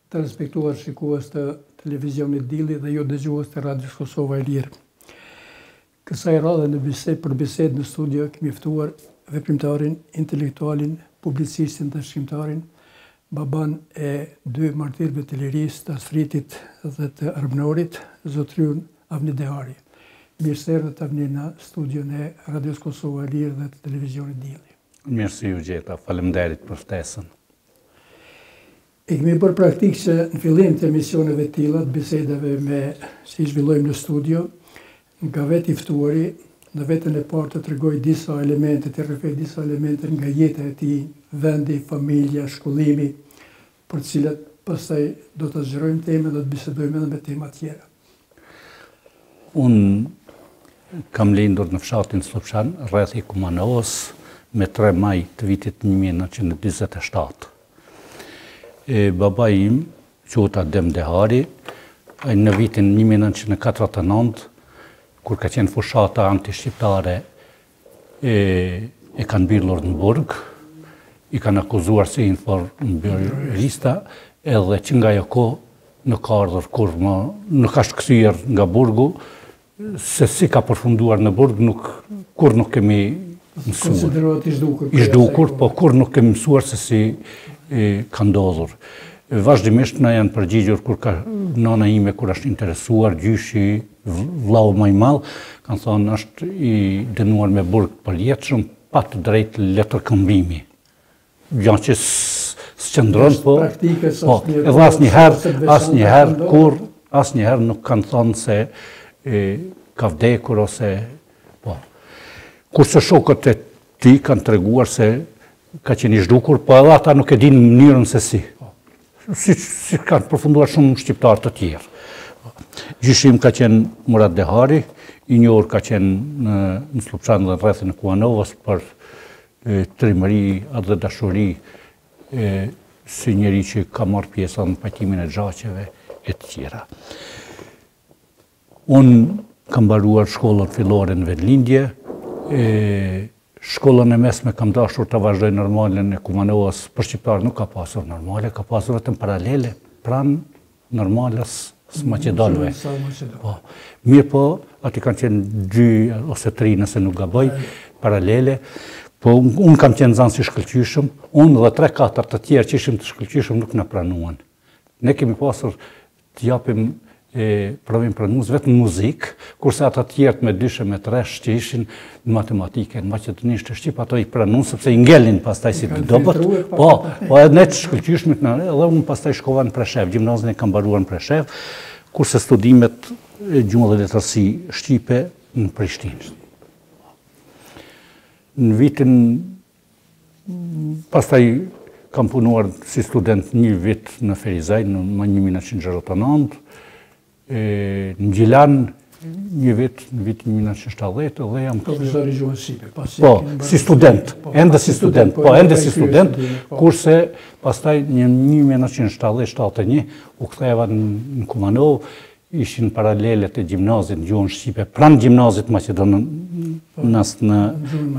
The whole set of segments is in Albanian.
të respektuar shikues të televizionit Dielli dhe jo dëgjues të Radios Kosova e Lirë. Kësaj radhe në bisedë për bisedë në studio kemi ftuar veprimtarin, intelektualin, publicistin dhe shkrimtarin, baban e 2 martirëve të lirisë, të Afritit dhe të Arbënorit, zotriun Avni Dehari. Mirë se erdhët Avni në studion e Radios Kosova e Lirë dhe të televizionit Dielli. Mirë se ju gjeta, faleminderit për ftesën. E kemi bërë praktikë që në fillim të emisioneve të tilla, të bisedave si zhvillojmë në studio, nga vetë i ftuari, në vetën e parë të tregoj disa elemente, të refej disa elemente nga jeta e tij, vendi, familja, shkollimi, për të cilat pastaj do të zgjerojmë temën dhe të bisedojmë edhe me tema tjera. Unë kam lindur në fshatin Slupshan, rreth i Kumanovës, me 3 maj të vitit 1927. Baba im, quhet Avni Dehari, në vitin 1949, kur ka qenë fushata anti-shqiptare, e kanë mbyllur në burg, i kanë akuzuar si informista, edhe që nga ajo kohë nuk ka ardhur kur nuk ka shkthyer nga burgu, se si ka përfunduar në burg, kur nuk kemi mësuar. Konsiderohet i zhdukur, po kur nuk kemi mësuar se si ka ndodhur. Vazhdimisht na janë përgjigjur kur ka nana ime kur është interesuar, gjyshi, vllau më i madh, kanë thonë është i dënuar me burg përjetshëm, pa të drejtë letërkëmbimi. Gjë që s'qëndron, po. Edhe asnjëherë nuk kanë thonë se ka vdekur ose po. Kurse shokët e tij kanë treguar se ka qenë i zhdukur, po edhe ata nuk e dinë mënyrën se si. Si kanë përfunduar shumë shqiptarë të tjerë. Gjyshim ka qenë Murat Dehari, i njohur ka qenë në Slupshan dhe rrethin e Kumanovës për trimëri dhe dashuri, si njeri që ka marrë pjesë në pajtimin e gjaqeve e të tjera. Unë kam mbaruar shkollën fillore në Vendlindje, shkollën e mesme kam dashur të vazhdoj normalen e Kumanovës, për shqiptarë nuk ka pasur normale, ka pasur vetëm paralele, pranë normales së Maqedonëve. Mirë po, ati kanë qenë 2 ose 3 nëse nuk gaboj, paralele, po unë kam qenë nxënës i shkëlqyshëm, unë dhe 3-4 të tjerë që ishim të shkëlqyshëm nuk na pranuan. Ne kemi pasur të japim provim pranues vetëm muzikë, kurse ata të tjerë me 2 me 3 që ishin në matematike, në maqedonisht e shqip, ato i pranuan sepse i ngelin pastaj si të dobët. Po edhe ne të shkëlqyshmit edhe unë pastaj shkova në Preshev, gjimnazin e kam mbaruar në Preshev, kurse studimet gjuhë dhe letërsi shqipe në Prishtinë. Në vitin pastaj kam punuar si student 1 vit në Ferizaj në 1969, në Gjilan 1 vit në vitin 1970 dhe jam profesor i gjuhës shqipe. Po, si student, ende si student, kurse pastaj në 1970-71 u ktheva në Kumanovë, ishin paralelet e gjimnazit në gjuhën shqipe, pranë gjimnazit Maqedonas në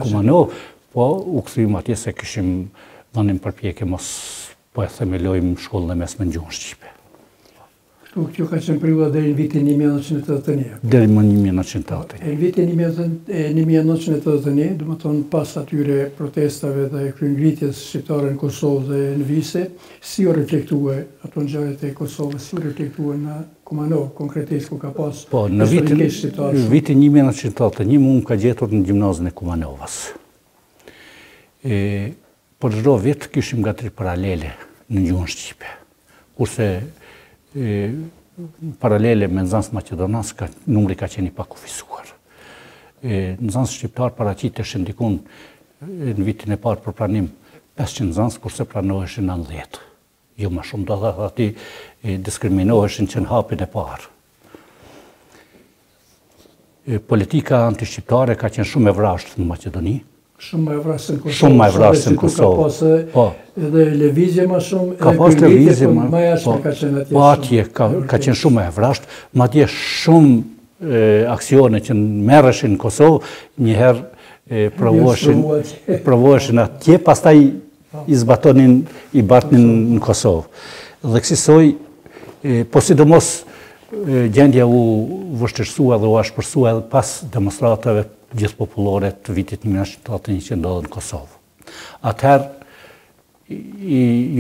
Kumanovë, po u kthyem atje se kishim dhënë përpjekje mos po e themelojmë shkollën e mesme në gjuhën shqipe. Kjo ka qenë periudha deri në vitin 1981. Deri më 1981. Në vitin 1981, do të thonë pas atyre protestave dhe kryengritjes shqiptare në Kosovë dhe në Vise, si u reflektue ato ngjarjet e Kosovës, si u reflektue në Kumanovë, konkretisht ku ka pas. Po, në vitin 1981 unë ka gjetur në gjimnazin e Kumanovës. Për çdo vit kishim nga 3 paralele në gjuhën shqipe. Kurse paralele me nxënës Maqedonas, numri ka qenë i pakufisuar. Nxënës shqiptar paraqiteshin ndikun në vitin e parë për pranim 500 nxënës, kurse pranoheshin 90. Jo më shumë, do të thotë ati diskriminoheshin që në hapin e parë. Politika antishqiptare ka qenë shumë e vrashtë në Maqedoni. Shumë më e vrasë në Kosovë. Shumë më e vrasë në Kosovë. Ka pasë edhe lëvizje më shumë, ka pasë lëvizje më jashtë ka qenë atje. Po atje ka qenë shumë më e vrasht, madje shumë aksione që merreshin në Kosovë, njëherë provoheshin atje, pastaj i zbatonin, i batnin në Kosovë. Dhe kësaj, po sidomos gjendja u vështirësua dhe u ashpërsua edhe pas demonstratave gjithë popullore të vitit 1971 që ndodhen në Kosovë. Atëherë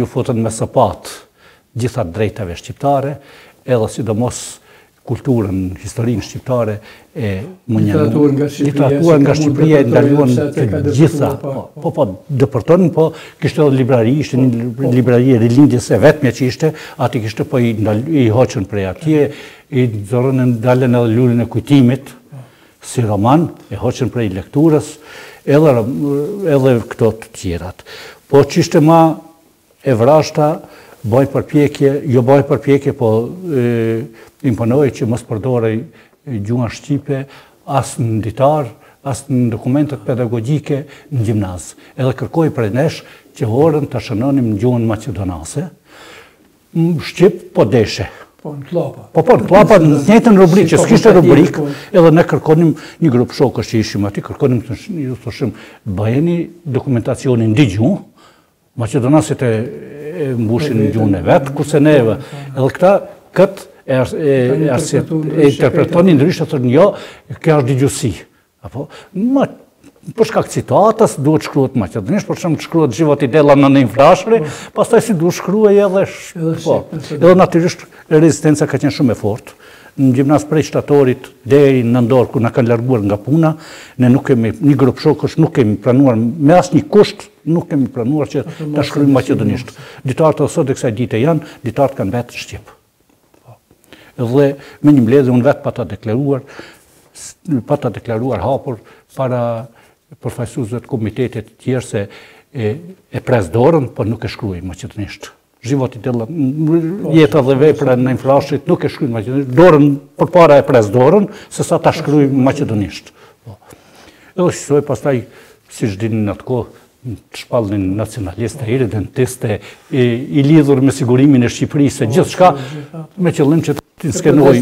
ju futën me sapat gjitha drejtave shqiptare, edhe sidomos kulturën, historinë shqiptare e literaturën nga Shqipëria e ndaluan të gjitha. Po, dëpërtonin, po kishte edhe librari, ishte një librari e rilindjes e vetmja që ishte, ati kishte po i hoqën prej atje, i zorën dalën edhe lullin e kujtimit, si roman, e hoqën prej lekturës, edhe këto të tjerat. Po që ishte ma e vrashta, bëjnë përpjekje, po imponoj që mos përdorej gjuhën shqipe as në ditar, as në dokumentet pedagogjike në gjimnaz. Edhe kërkoj prej nesh që horën të shënonim në gjuhën macedonase. Shqip, po deshe. Po në klapa. Po në klapa, në njëjtën rubrikë, që s'kishte rubrikë, edhe ne kërkonim një grup shokësh që ishim ati, kërkonim të thoshim, bëjeni dokumentacionin në gjuhë, macedonasit e mbushin në gjuhën e vetë, kurse neve. Edhe këtë e interpretonin ndryshe, thërën jo, kjo është digjusi. Për shkak citatës, duhet shkruat macedonisht, për shumë të shkruat Život i dela në një infrashëri, pastaj si duhet shkruaj edhe edhe natyrisht rezistenca ka qenë shumë e fortë. Në gjimnaz prej shtatorit deri në nëndor, ku na kanë larguar nga puna, ne nuk kemi, një grup shokësh nuk kemi pranuar, me asnjë kusht, nuk kemi pranuar që ta shkruajmë macedonisht. Ditarët edhe sot e kësaj dite janë, ditarët kanë vetë shqip. Dhe me një mbledhje unë vetë pa ta deklaruar hapur para përfaqësuesve të komitetit të tjerë se e pres dorën, por nuk e shkruaj macedonisht. Život i della, jeta dhe vepra në infrashit nuk e shkruaj macedonisht. Dorën përpara e pres dorën, se sa ta shkruaj macedonisht. Edhe shqisoj pastaj, si shdinin në atë kohë, të shpallnin nacionalistë, irredentistë, i lidhur me sigurimin e Shqipërisë, gjithçka me qëllim që të skenoj.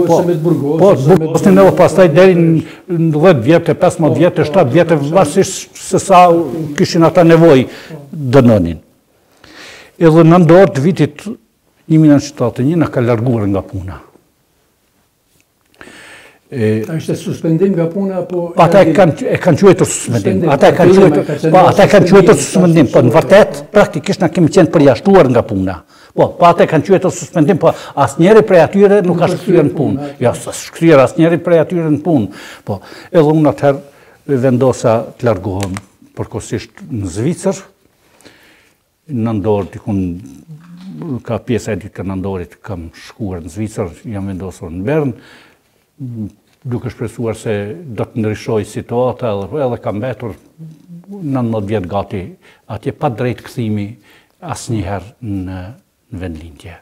Po, në pastaj deri në 10 vjetë, 15 vjetë, 7 vjetë, varësisht se sa kishin ata nevojë dënonin. Edhe në ndorë të vitit 1971 na ka larguar nga puna. A ishte suspendim nga puna, apo... Ata e kanë quajtur suspendim. Ata e kanë quajtur suspendim, po në vërtet, praktikisht na kemi qenë përjashtuar nga puna. Po ata e kanë quajtur suspendim, po asnjëri prej atyre nuk ka shkruar në punë. Ja, s'shkruar asnjëri prej atyre në punë. Po, edhe unë atëherë vendosa të largohem përkohësisht në Zvicër, në Andorë, dikun ka pjesa e dytë të Andorit, kam shkuar në Zvicër, jam vendosur në Bern, duke shpresuar se do të ndryshoj situata, edhe kam mbetur 19 vjetë gati atje pa drejt kthimi asnjëherë në vendlindje.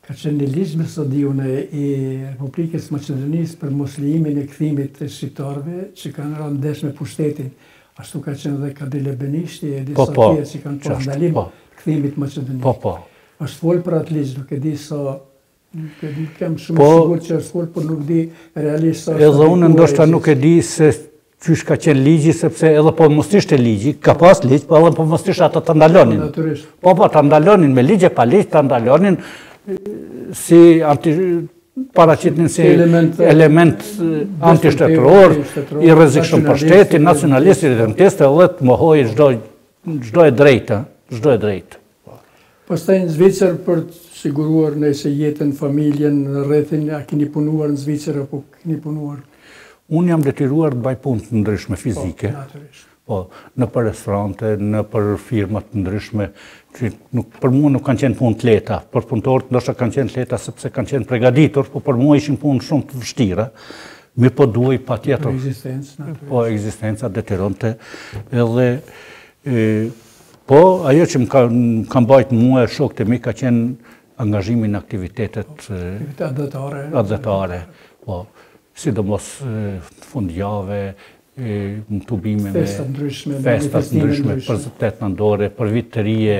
Ka qenë një ligj mesodiune i Republikës Maqedonisë për mos lejimin e kthimit të shqiptarëve që kanë rënë ndesh me pushtetin. Ashtu ka qenë dhe Kadrile Benishti e disa tjerë që kanë për ndalim kthimit Maqedonisë. Po. Është folë për atë ligj, nuk e di sa... Nuk e di, kem shumë sigur që është folë, por nuk di realisht sa... Edhe unë ndoshta nuk e di se qysh ka qenë ligji, sepse edhe po mos ishte ligji, ka pas ligj, po edhe po mos ishte ata të ndalonin. Po, të ndalonin me ligje, pa ligj, të ndalonin si paraqitnin si element antishtetror, i rrezikshëm për shtetin, nacionalist, irredentistë, edhe të mohoj çdo e drejtë. Pastaj në Zvicër për të siguruar nëse jetën, familjen, rrethin, a keni punuar në Zvicër apo keni punuar? Unë jam detyruar të bëj punë të ndryshme fizike. Po, në për restorante, në për firmat të ndryshme, që për mua nuk kanë qenë punë të lehta, për punëtorët ndoshta kanë qenë të lehta sepse kanë qenë përgatitur, po për mua ishin punë shumë të vështira. Mirë po duaj patjetër. Po, ekzistenca detyronte edhe po, ajo që më kanë bajtë mua e shokët e mi ka qenë angazhimi në aktivitetet adhetare, po, sidomos fundjave, në tubime me festat ndryshme, për zëtet në ndore, për vitë të rije,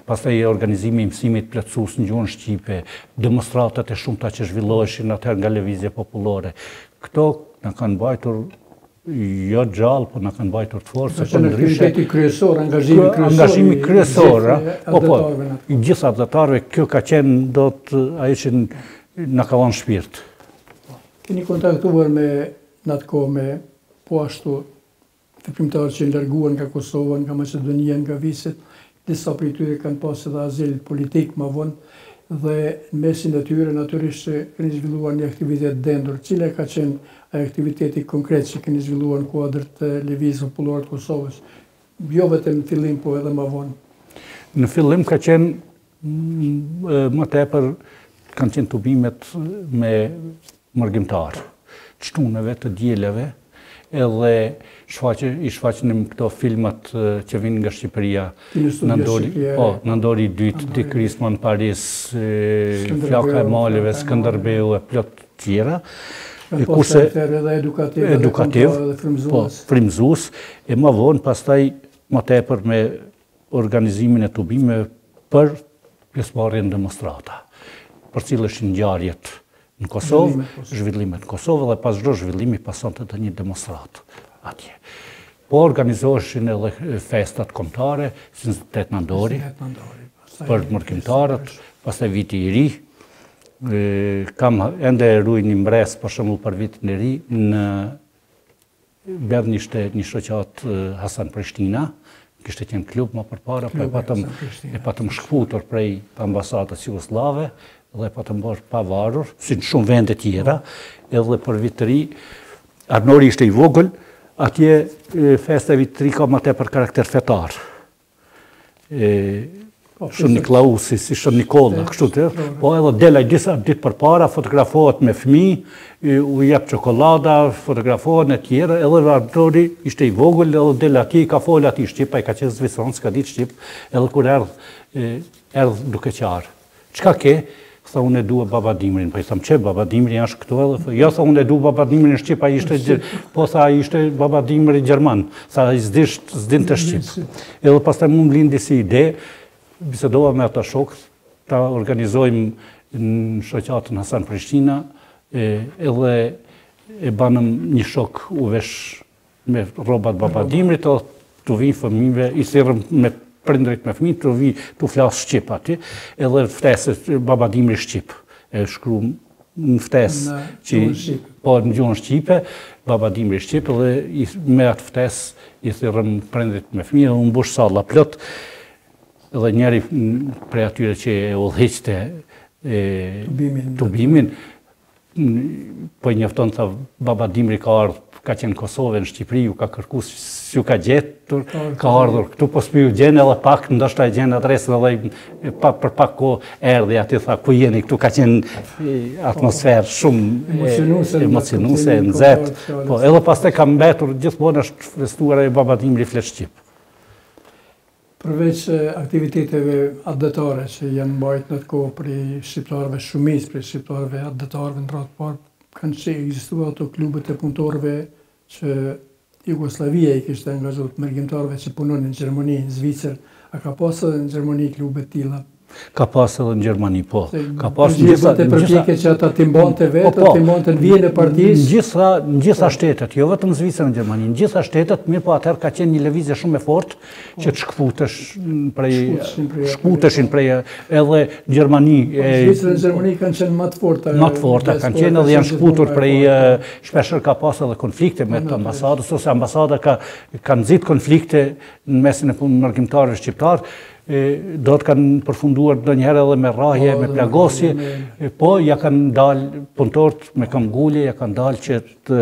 pastaj organizimi i mësimit plotësues në gjuhën shqipe, demonstratat e shumta që zhvilloheshin atëherë nga lëvizje popullore. Këto na kanë bajtur jo gjallë, po në kanë bajtur të forë. Ka qenë aktiviteti kryesor, angazhimi kryesor. Po, i gjithë adhetarëve, kjo ka qenë do të ajo që në ka vanë shpirt. Keni kontaktuar me në atë kohë me po ashtu veprimtarë që larguan nga Kosova, nga Maqedonia, nga Viset, disa prej tyre kanë pasur edhe azil politik më vonë, dhe në mesin e tyre natyrisht që keni zhvilluar një aktivitet dendur. Cila ka qenë aktiviteti konkret që keni zhvilluar në kuadër të Lëvizjes Popullore të Kosovës? Jo vetëm në fillim, po edhe më vonë. Në fillim ka qenë më tepër kanë qenë tubimet me mërgjimtar, çtuneve të dieleve, edhe i shfaqnim këto filmat që vinë nga Shqipëria. Në ndori i dytë, Di Krisma në Paris, Flaka e Maleve, Skënderbeu e plot tjera. Kurse edukativ, frymëzues, e më vonë pastaj më tepër me organizimin e tubimeve për pjesëmarrjen në demonstrata, për cilëshin ngjarjet në Kosovë, zhvillimet në Kosovë, dhe pas çdo zhvillimi pasonte të një demonstratë atje. Po organizoheshin edhe festat kombëtare, si në 8 nëntori, për mërgjimtarët, pastaj viti i ri. Kam ende ruaj një mbres për shembull për vitin e ri në Berdh ishte një shoqat Hasan Prishtina, kishte qenë klub më përpara, po e patëm shkputur prej ambasadës jugoslave dhe patëm bërë pavarur, si në shumë vende tjera, edhe për vit të ri, Arnori ishte i vogël, atje festa e vit të ri ka më tepër karakter fetar. Shën Niklausi, si Shën Nikola, kështu të, po edhe delaj disa ditë përpara, fotografohet me fëmijë, u jep çokolada, fotografohen e tjera, edhe Arnori ishte i vogël, edhe del atje, ka folë atje shqip, ai ka qenë zvicran, s'ka ditë shqip, edhe kur erdh duke qarë. Çka ke? Tha, unë e dua Baba Dimrin, po i tham, që Baba Dimri është këtu edhe? Jo, tha, unë e dua Baba Dimrin shqip, ai ishte, po tha, ai ishte Baba Dimri gjerman, tha, ai s'dinte shqip. Edhe pastaj më lindi si ide, bisedova me ata shokët, ta organizojmë në shoqatën Hasan Prishtina, edhe e banëm një shok u vesh me rrobat Baba Dimrit, të vinë fëmijëve, i thirrëm me prindrit me fëmijë, të vi të flasë shqip aty, edhe ftesët Baba Dimri shqip. E shkruam në ftesë që po në gjuhën shqipe, Baba Dimri shqip, edhe me atë ftesë i thirrëm prindrit me fëmijë, dhe u mbush salla plot. Edhe njeri prej atyre që e udhëhiqte tubimin, po i njofton, tha, Baba Dimri ka ardhur, ka qenë Kosovë në Shqipëri, ju ka kërku, s'ju ka gjetur, ka ardhur këtu, po s'pi ju gjenë edhe pak, ndoshta e gjenë adresën edhe për pak ko erdhi aty, tha, ku jeni këtu, ka qenë atmosferë shumë emocionuese, nxehtë, po edhe pastaj ka mbetur, gjithmonë është festuar e Baba Dimri flet shqip. Përveç aktiviteteve adhetare që janë mbajtur në atë kohë prej shqiptarëve shumicë, prej shqiptarëve adhetarëve në radhë parë, kanë që ekzistuar ato klubet e punëtorëve që Jugoslavia i kishte angazhuar mërgjimtarëve që punonin në Gjermani, në Zvicër. A ka pasur edhe në Gjermani klube të tilla? Ka pasur edhe në Gjermani, po. Ka pasur gjithë përpjekje që ata të mbante vetë, të mbante në vijën e partisë. Në gjitha shtetet, jo vetëm në Zvicër në Gjermani, në gjitha shtetet, mirë po atëherë ka qenë një lëvizje shumë e fortë që të shkputeshin prej edhe Gjermani. Zvicër në Gjermani kanë qenë më të forta. Më të forta kanë qenë edhe janë shkputur prej shpeshherë ka pasur edhe konflikte me të ambasadës, ose ambasada ka nxit konflikte në mesin e mërgjimtarëve shqiptar. Do të kanë përfunduar ndonjëherë edhe me rrahje, me plagosje, po ja kanë dalë punëtorët me këmbgulje, ja kanë dalë që të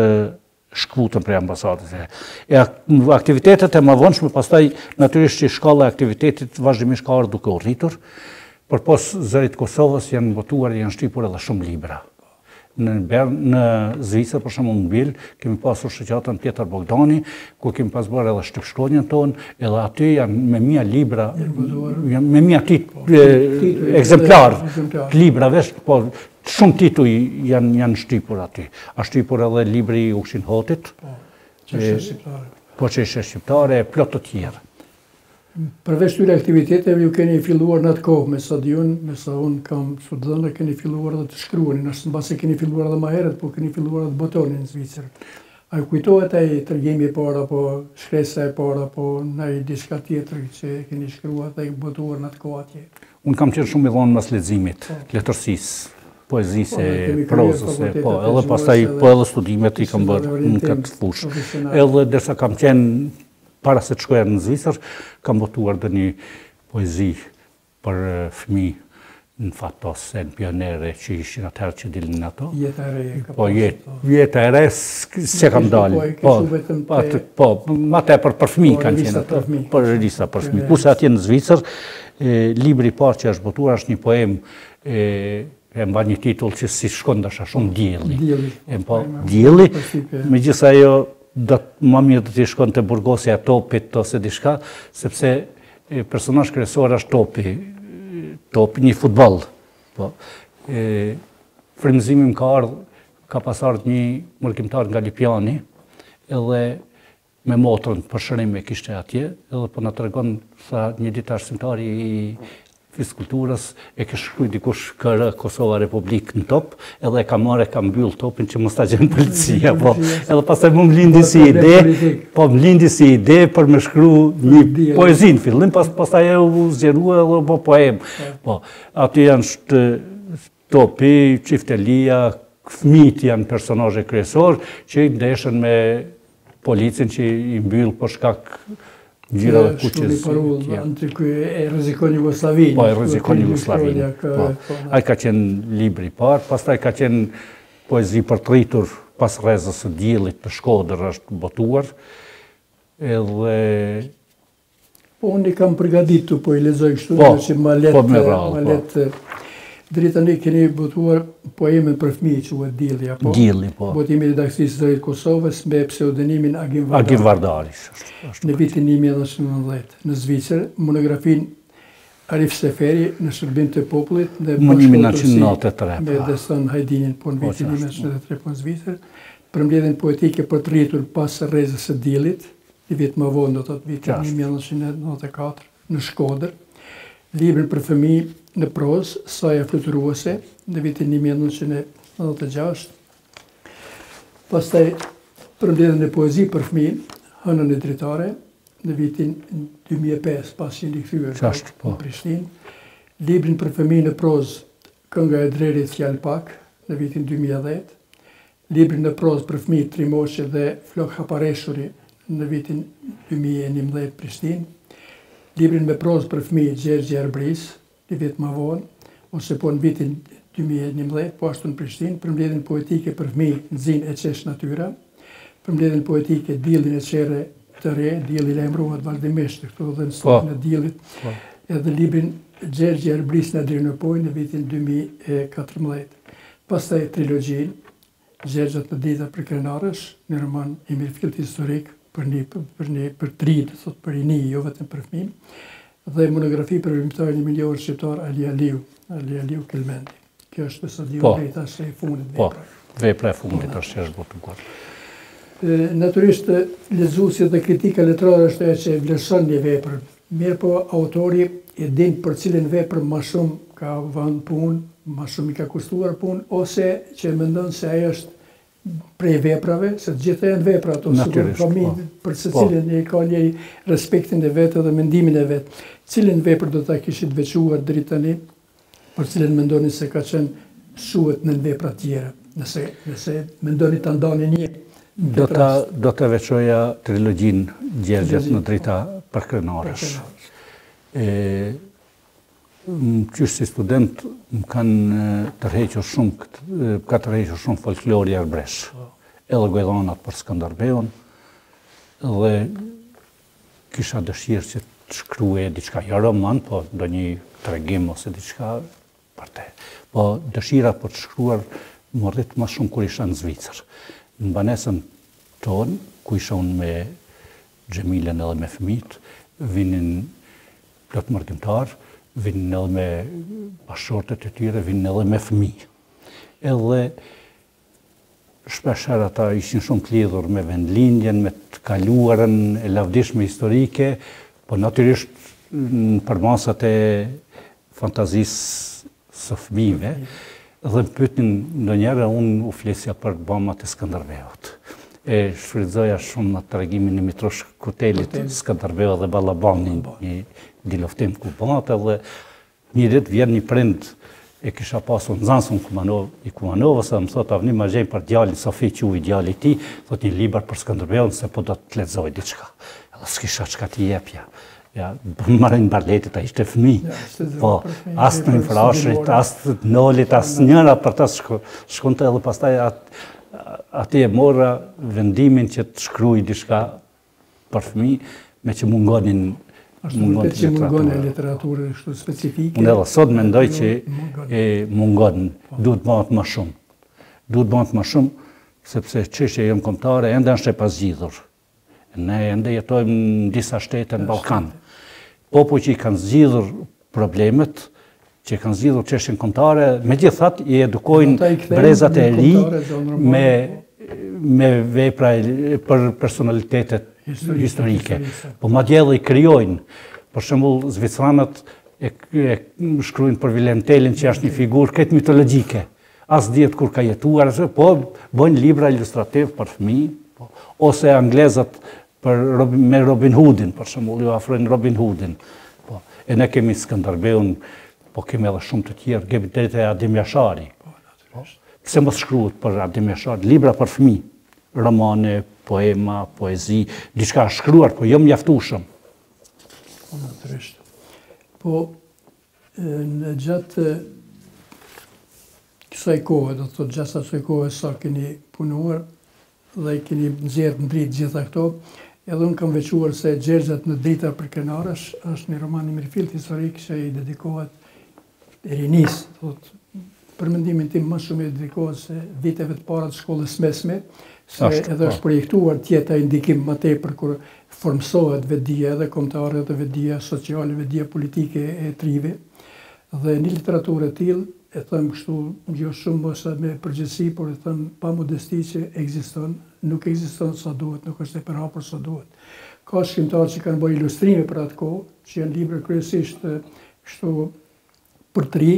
shkputën prej ambasadës. Aktivitetet e mëvonshme, pastaj natyrisht që shkalla e aktivitetit vazhdimisht ka ardhur duke u rritur, përpos zërit Kosovës janë botuar, janë shtypur edhe shumë libra. Në Zvicër, për shembull në Biel, kemi pasur shoqatën Pjetër Bogdani, ku kemi pas bërë edhe shtypshkronjën tonë, edhe aty janë me mia libra, me mia ekzemplar të librave, po shumë tituj janë shtypur aty. A shtypur edhe libri i Ukshin Hotit, po çështje shqiptare, plot të tjera. Përveç këtyre aktiviteteve, ju keni filluar në atë kohë me sa diun, me sa unë kam studentë, keni filluar edhe të shkruani, ashtu mbasi keni filluar edhe më herët, po keni filluar edhe të botonin në Zvicër. A kujtohet ai tërgimi i parë, apo shkresa e parë, apo ndaj diçka tjetër që keni shkruar dhe botuar në atë kohë atje? Unë kam qenë shumë i vonë mas leximit, letërsisë, poezisë, prozës, edhe pastaj edhe studimet i kam bërë në këtë fushë. Edhe derisa kam qenë para se të shkoja në Zvicër, kam botuar dhe një poezi për fëmijë në Fatos, në Pionere, që ishin atëherë që dilin në ato. Jeta e re. Po, jeta e re, se kam dalë. Po, ma tepër për fëmijë kanë qenë ato. Për revista për fëmijë. Kurse atje në Zvicër, libri i parë që është botuar është një poem e mba një titull që si shkon dasha shumë Dielli. Dielli, megjithëse ajo më mirë do t'i shkon të burgosja topit ose diçka, sepse personazhi kryesor është topi, një futboll. Frymëzimi ka pas ardhur një mërkimtar nga Lipjani, edhe me motrën për shërim e kishte atje, edhe po na tregon sa një ditë arsimtari i fizikulturës e ke shkruaj dikush KR Kosova Republik në top, edhe e ka marrë, ka mbyll topin që mos ta gjen policia, po. Edhe pastaj më lindi si ide, për me shkruaj një poezi në fillim, pastaj u zgjerua edhe po poem. Po, aty janë topi, çiftelia, fëmijët janë personazhe kryesor që i ndeshën me policin që i mbyll për shkak gjira dhe kuqës. E rrezikon Jugosllavinë. Po, e rrezikon Jugosllavinë. Ai ka qenë libri i parë, pastaj ka qenë poezi për të rritur pas rrezës së Diellit të Shkodër është botuar. Edhe unë i kam përgatitur, po i lexoj kështu që ma let drita ne keni botuar poemin për fëmijë që quhet Dielli, apo? Dielli, po. Botimi i redakcisë së Kosovës me pseudonimin Agim Vardari. Në vitin 1919 në Zvicër, monografin Arif Seferi në shërbim të popullit dhe më 1993 me Destan Hajdinin po në vitin 1993 po në Zvicër, përmbledhjen poetike për të rritur pas rrezës së Diellit, një vit më vonë do të thotë vitin 1994 në Shkodër, librin për fëmijë në prozë, Saja fluturuese, në vitin 1996. Pastaj përmbledhjen e poezi për fëmijë, Hënën e dritare, në vitin 2005, pas që rikthyer në Prishtinë. Librin për fëmijë në prozë, Kënga e drerit fjalë pak, në vitin 2010. Librin në prozë për fëmijë Trimoshe dhe Flok Hapareshuri, në vitin 2011 Prishtinë. Librin me prozë për fëmijë Gjergji Arbris, një vit më vonë, ose po në vitin 2011, po ashtu në Prishtinë, përmbledhjen poetike për fëmijë Nxin e qesh natyra, përmbledhjen poetike Diellin e qerre të re, Dielli lajmërohet vazhdimisht, këtu dhe në stokën e Diellit, edhe librin Gjergji Arbris në deri në pojë në vitin 2014. Pastaj trilogjin Gjergjat në dita për krenarësh, një roman i mirëfillt historik për tri, për i një, jo vetëm për fëmijë, dhe monografi për veprimtarin e milior shqiptar Ali Aliu Kelmendi. Kjo është besoj drejta së fundit vepra. Vepra e fundit është që është botuar. Natyrisht lexuesi dhe kritika letrare është ajo që vlerëson një vepër. Mirë po autori e din për cilën vepër më shumë ka vënë punë, më shumë i ka kushtuar punë, ose që mendon se ajo është prej veprave, se të gjitha janë vepra ato, për se cilën e ka një respektin e vetë dhe mendimin e vetë. Cilën vepër do ta kishit veçuar deri tani, për cilën mendoni se ka qenë shuhet në vepra tjera, nëse mendoni ta ndani një. Do ta veçoja trilogjin Gjergjat në drita për krenarësh. Qysh si student më kanë tërhequr shumë folklori arbresh, edhe gojdanat për Skënderbeun, dhe kisha dëshirë që të shkruaje diçka, jo roman, po ndonjë tregim ose diçka për te. Po dëshira për të shkruar më rrit më shumë kur isha në Zvicër. Në banesën tonë, ku isha unë me Xhemilen edhe me fëmijët, vinin plot mërkimtar, vinin edhe me bashortet e tyre, vinin edhe me fëmijë. Edhe shpeshherë ata ishin shumë të lidhur me vendlindjen, me të kaluarën e lavdishme historike, po natyrisht në përmasat e fantazisë së fëmijëve, dhe më pyetnin ndonjëherë unë u flesja për bamat e Skënderbeut. e shfrytëzoja shumë në tregimin e Mitrosh Kutelit, Skënderbeu dhe Ballabani, një diloftim ku bëhet edhe një ditë vjen një prind e kisha pasur nxënësin i Kumanovës, dhe më thot Avni ma gjej për djalin Sofi quaj djali i tij, thot një libër për Skënderbeun se po do të lexoj diçka. Edhe s'kisha çka t'i jepja. Ja, marrin barletit, a ishte fëmijë. Po, as në infrashrit, as nolit, as njëra për ta shkonte edhe pastaj aty e mora vendimin që të shkruaj diçka për fëmijë, me që mungonin literaturë kështu specifike. Unë edhe sot mendoj që mungon, duhet bëhet më shumë. Duhet bëhet më shumë, sepse çështja jonë kombëtare ende është e pazgjidhur. Ne ende jetojmë në disa shtete në Ballkan. Popull që i kanë zgjidhur problemet, që kanë zgjidhur çështjen kombëtare, megjithatë i edukojnë brezat e ri me vepra për personalitetet historike. Po madje edhe i krijojnë. Për shembull, zvicranët e shkruajnë për Vilhelm Tellin, që është një figurë këtë mitologjike. As dihet kur ka jetuar, po bëjnë libra ilustrativ për fëmijë, ose anglezët me Robin Hoodin, për shembull, ju afrojnë Robin Hoodin. E ne kemi Skënderbeun, po kemi edhe shumë të tjerë, kemi deri te Adim Jashari. Pse mos shkruhet për Adim Jashari, libra për fëmijë, romane, poema, poezi, diçka shkruar, po jo mjaftueshëm. Po natyrisht. Po në gjatë kësaj kohe, do të thotë gjatë asaj kohe sa keni punuar dhe keni nxjerrë mbrit gjitha këto, edhe unë kam veçuar se Gjergjat në drita për krenarësh është një roman i mirëfillt historik që i dedikohet rinis, thotë, për mendimin tim më shumë i dedikohet se viteve të para të shkollës mesme, se edhe është projektuar tjeta indikim më tepër kur formsohet vetdia edhe kombëtare edhe vetdia sociale, vetdia politike e trive. Dhe një literaturë e tillë, e them kështu, jo shumë ose me përgjithësi, por e them pa modesti që ekziston, nuk ekziston sa duhet, nuk është e përhapur sa duhet. Ka shkrimtarë që kanë bërë ilustrime për atë kohë, që janë libra kryesisht kështu për tri,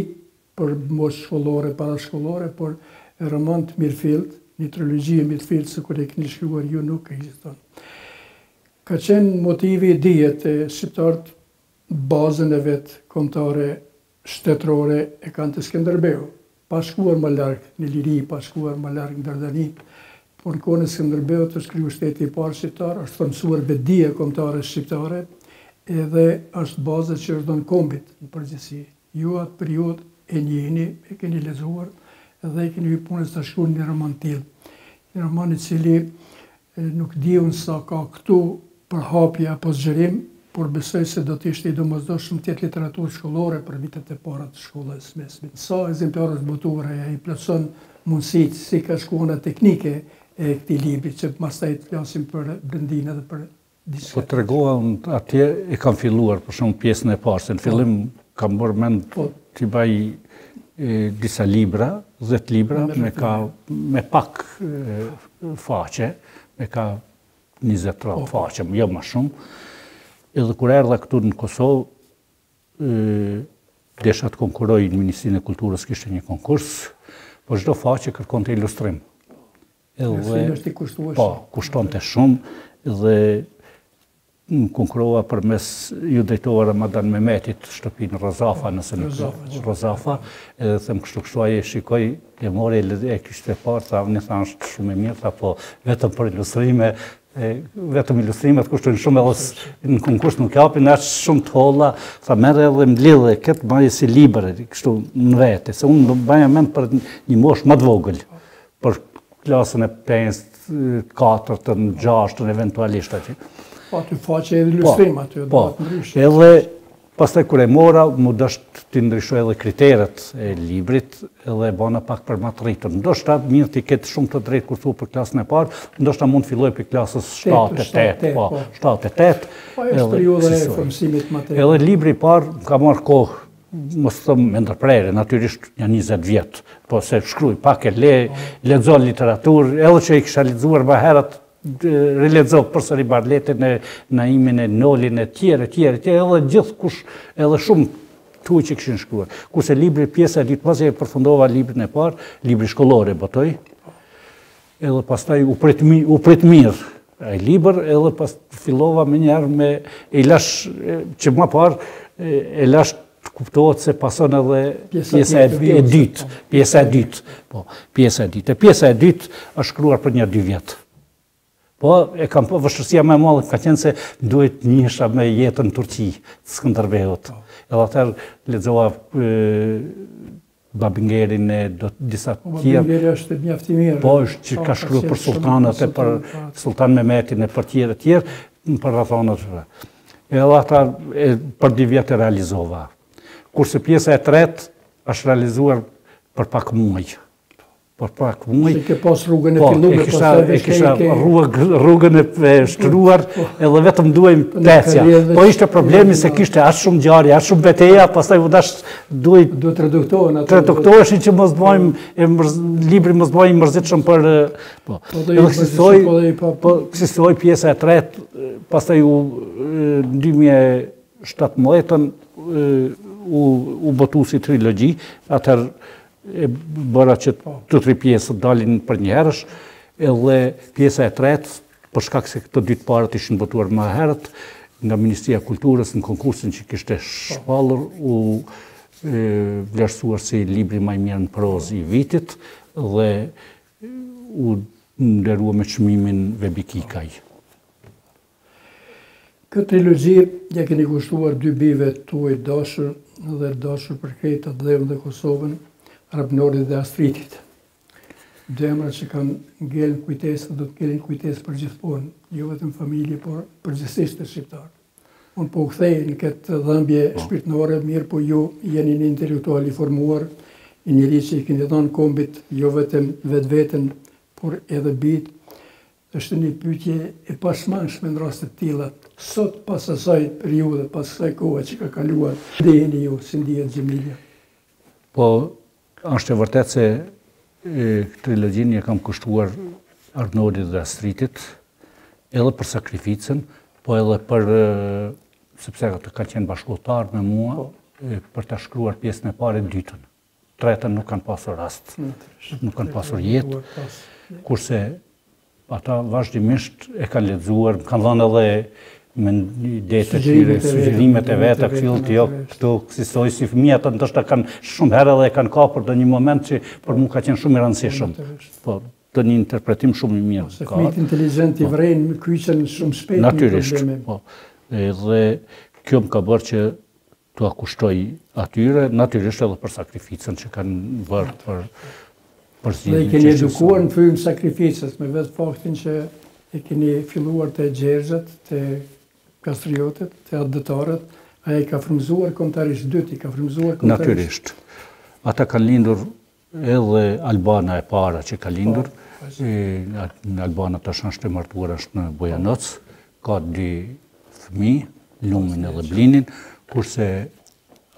për moshë shkollore, parashkollore, por roman të mirëfillt, një trilogji e mirëfillt se kur e keni shkruar ju nuk ekziston. Ka qenë motivi dihet e shqiptarët bazën e vet kombëtare shtetërore e kanë të Skënderbeu, pa shkuar më larg në liri, pa shkuar më larg në Dardani, por në kohën e Skënderbeut është kriju shteti i parë shqiptar, është formsuar vetdia kombëtare shqiptare, edhe është baza që është dhënë kombit në përgjithësi. Ju atë periudhë e njihni, e keni lexuar dhe e keni punës të shkruani një roman tillë. Një roman i cili nuk diun sa ka këtu përhapje apo zgjerim, por besoj se do të ishte i domosdoshëm të jetë literaturë shkollore për vitet e para të shkollës mesme. Sa ekzemplarë është botuar, ai plotson mundësitë si ka shkuara teknike e këtij libri, që pastaj të flasim për brendinë dhe për diçka. Po tregohen atje e kam filluar për shumë pjesën e parë, se në fillim kam bërë mend t'i baj disa libra, 10 libra, me pak faqe, me ka 20-30 faqe, jo më shumë. Edhe kur erdha këtu në Kosovë, desha të konkuroj në Ministrinë e Kulturës, kishte një konkurs, po çdo faqe kërkonte ilustrim. Po, kushtonte shumë, dhe konkurova përmes ju drejtova Ramadan Mehmetit, shtëpinë Rozafa, nëse nuk Rozafa, edhe them kështu ai e shikoi, e mori e kishte parë, tha, unë thash është shumë e mirë, po vetëm për ilustrime, vetëm ilustrimet kushtojnë shumë, edhe në konkurs nuk japin as shumë të holla, tha merre edhe mblidhe këtë baje si libër, kështu në vete, se unë do baja mend për një moshë më të vogël, për klasën e 5, 4, 6, eventualisht aty. Po, aty faqe edhe ilustrim aty, do të ndryshë. Edhe pastaj kur e mora, mu dështë të ndryshoj edhe kriteret e librit, edhe e bona pak për matritën. Ndoshta mirë t'i ketë shumë të drejtë kur thu për klasën e parë, ndoshta mund t'filloj për klasës 7-8, po, 7-8. Po, është periudha e formësimit material. Edhe libri i parë ka marrë kohë, mos thëmë me ndërprerje, natyrisht janë 20 vjetë, po se shkruaj pak e lexo literaturë, edhe që i kisha lexuar më herët, rilexo përsëri Barletin, Naimin, Nolin, e tjerë, edhe gjithë kush, edhe shumë tuaj që kishin shkruar. Kurse libri pjesa e dytë, pasi e përfundova librin e parë, libri shkollor e botoj, edhe pastaj u prit mirë ai libër, edhe pas fillova më njerë me e lash që më parë e lash kuptohet se pason edhe pjesa e dytë. Pjesa e dytë. Po, pjesa e dytë. E pjesa e dytë është shkruar për 1-2 vjet. Po, e kam po vështirësia më e madhe ka qenë se duhet njësha me jetën në Turqi, të Skënderbeut. Edhe atëherë lexova Babingerin e disa tjerë. Babingeri është mjaft i mirë. Po, është që ka shkruar për sultanët e për Sultan Mehmetin e për tjerë, për rrethonat. Edhe ata për 2 vjet e realizova. Kurse pjesa e tretë është realizuar për pak muaj. Për pak muaj. Se ke pas rrugën e filluar, e kisha rrugën e shtruar, edhe vetëm duajmë tecja. Po ishte problemi se kishte aq shumë ngjarje, aq shumë betejë, pastaj u dash duhet traduktohen ato. Traduktoheshin që mos bëjmë libri mos bëjmë mërzitshëm për po. Kësaj pjesa e tretë, pastaj u 2017 u botu si trilogji, atëherë e bëra që të 3 pjesë dalin për një herësh, edhe pjesa e tretë, për shkak se këto 2 të parët ishin botuar më herët, nga Ministria e Kulturës në konkursin që kishte shpallur, u vlerësuar si libri më i mirë në prozë i vitit, dhe u nderua me çmimin Vebikikaj. Këtë trilogji ja keni kushtuar 2 bijve tuaj dashur dhe dashur për krejt atë dhevën dhe Kosovën, Rabnorit dhe Astritit. 2 emra që kanë ngellën kujtesë, do të ngellin kujtesë për gjithmonë, jo vetëm familje, por përgjithsisht të shqiptarë. Unë po u kthej në këtë dhëmbje shpirtërore, mirë po ju jeni një intelektual i formuar, një njeri që i keni dhënë kombit jo vetëm vetveten, por edhe bijt. Është një pyetje e pashmangshme në raste të tilla. Sot pas asaj periudhe, pas asaj kohe që ka kaluar, ndiheni ju, si ndihet Xhemilja? Po, është e vërtet se trilogjin e kam kushtuar Arnoldit dhe Astritit, edhe për sakrificën, po edhe për, sepse ata kanë qenë bashkëtar me mua, për ta shkruar pjesën e parë e dytën. Tretën nuk kanë pasur rast, nuk kanë pasur jetë, kurse ata vazhdimisht e kanë lexuar, kanë dhënë edhe me idetë të tyre, sugjerimet e veta, këshillt, jo këtu kësaj si fëmijët ndoshta kanë shumë herë edhe kanë kapur në një moment që për mua ka qenë shumë i rëndësishëm. Po, të një interpretim shumë i mirë. Se fëmijët inteligjent i vrejnë kyçen shumë shpejt në probleme. Po. Edhe kjo më ka bërë që t'u kushtoj atyre, natyrisht edhe për sakrificën që kanë bërë për Dhe i keni edukuar në frymë sakrificës, me vetë faktin që e keni filluar të gjergjët, të kastriotët, të adëtarët, a e ka frymzuar kombëtarisht dytë, i ka frymzuar kombëtarisht. Natyrisht. Ata kanë lindur edhe Albana e para që ka lindur. Albana tash është e martuar, është në Bojanoc, ka 2 fëmijë, Lumin edhe Blinin, kurse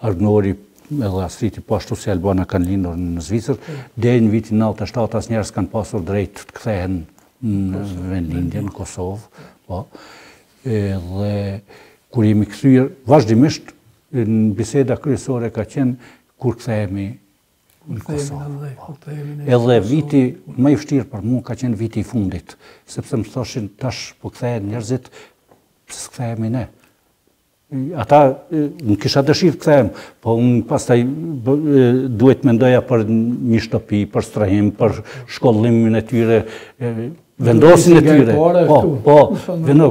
Arnori edhe Astriti po ashtu si Albana kanë lindur në Zvicër, deri në vitin 97 asnjëherë s'kanë pasur drejt të kthehen në vendlindje në Kosovë, po. Dhe kur jemi kthyer vazhdimisht në biseda kryesore ka qenë kur kthehemi në Kosovë. Edhe viti më i vështirë për mua ka qenë viti i fundit, sepse më thoshin tash po kthehen njerëzit, pse s'kthehemi ne? Ata nuk kisha dëshirë të kthehem, po unë pastaj duhet mendoja për një shtëpi, për strehim, për shkollimin e tyre, vendosin e tyre. Po,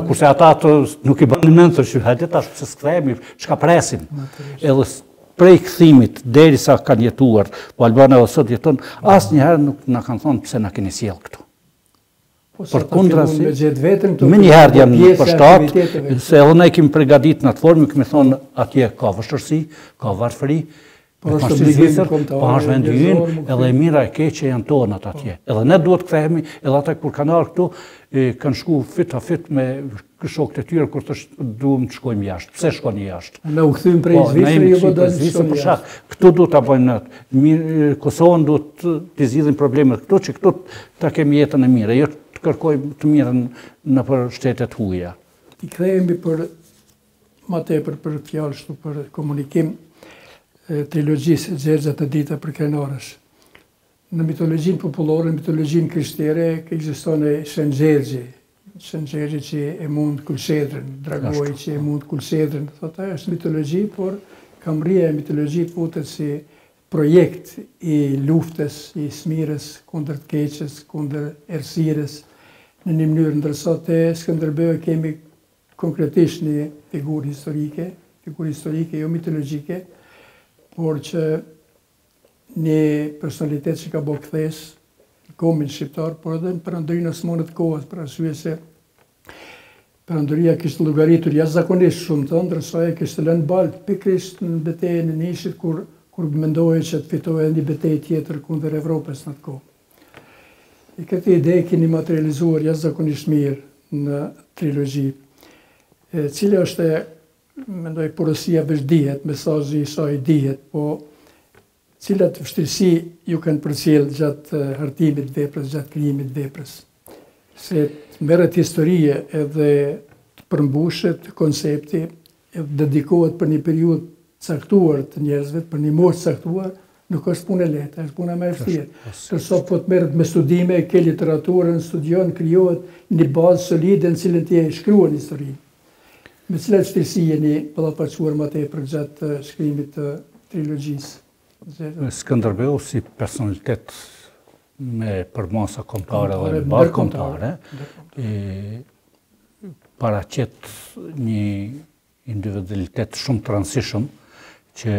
kurse ata nuk i bënin mend që hajde tash pse s'kthehemi, çka presim. Edhe prej kthimit derisa kanë jetuar, po Albana edhe sot jeton, asnjëherë nuk na kanë thonë pse na keni sjell këtu. Për kundra si, me njëherë jam për shtatë, se edhe ne kemi përgatit në atë formë, kemi thonë atje ka vështërsi, ka varfëri, po është vendi ynë, edhe e mira e keqe janë tonat atje. Edhe ne duhet kthehemi, edhe ata kur kanë ardhur këtu, kanë shku fit me shokët e tyre kur duhem të shkojmë jashtë. Pse shkoni jashtë? Ne u kthym prej Zvicrës, jo do të shkojmë jashtë. Këtu duhet ta bëjmë mirë, Kosovën duhet të zgjidhin problemet këtu, që këtu ta kemi jetën e mirë, jo kërkojmë të mirën në për shtetet huaja. Ti kthehemi për më tepër për fjalë shtu për komunikim trilogjisë Xherxha të dita për krenarësh. në mitologjinë popullore, në mitologjinë krishtere, ekziston Shën Gjergji. Shën Gjergji që e mund kulshedrën, dragoj që e mund kulshedrën. Thotë, është mitologji, por kamria e mitologji futet si projekt i luftës, i smirës, kundër të keqes, kundër errësirës, në një mënyrë, ndërsa te Skënderbeu kemi konkretisht një figurë historike, jo mitologjike, por që një personalitet që ka bo këthes në kombin shqiptar, por edhe në perandorinë osmane të kohës, për arsye se perandoria kishte llogaritur jashtëzakonisht shumë të, ndërsa e kishte lënë balë pikërisht në betejën e Nishit, kur mendohej që të fitohej një betejë tjetër kundër Evropës në atë kohë. E këtë ide keni materializuar jashtëzakonisht mirë në trilogji, cila është, mendoj, porosia veç dihet, mesazhi i saj dihet, po cilat vështirësi ju kanë përcjell gjatë hartimit të veprës, gjatë krijimit të veprës. Se të merret historie edhe të përmbushet koncepti, edhe dedikohet për një periudhë caktuar të njerëzve, për një moshë caktuar, nuk është punë e lehtë, është puna më e vështirë. Tërsa po të merret me studime, ke literaturën, studion, krijohet një bazë solide në cilën ti e shkruan historinë. Me cilat vështirësi jeni ballafaquar më tepër gjatë shkrimit të trilogjisë? Skënderbeu si personalitet me përmasa kombëtare dhe ndërkombëtare, paraqet një individualitet shumë të rëndësishëm që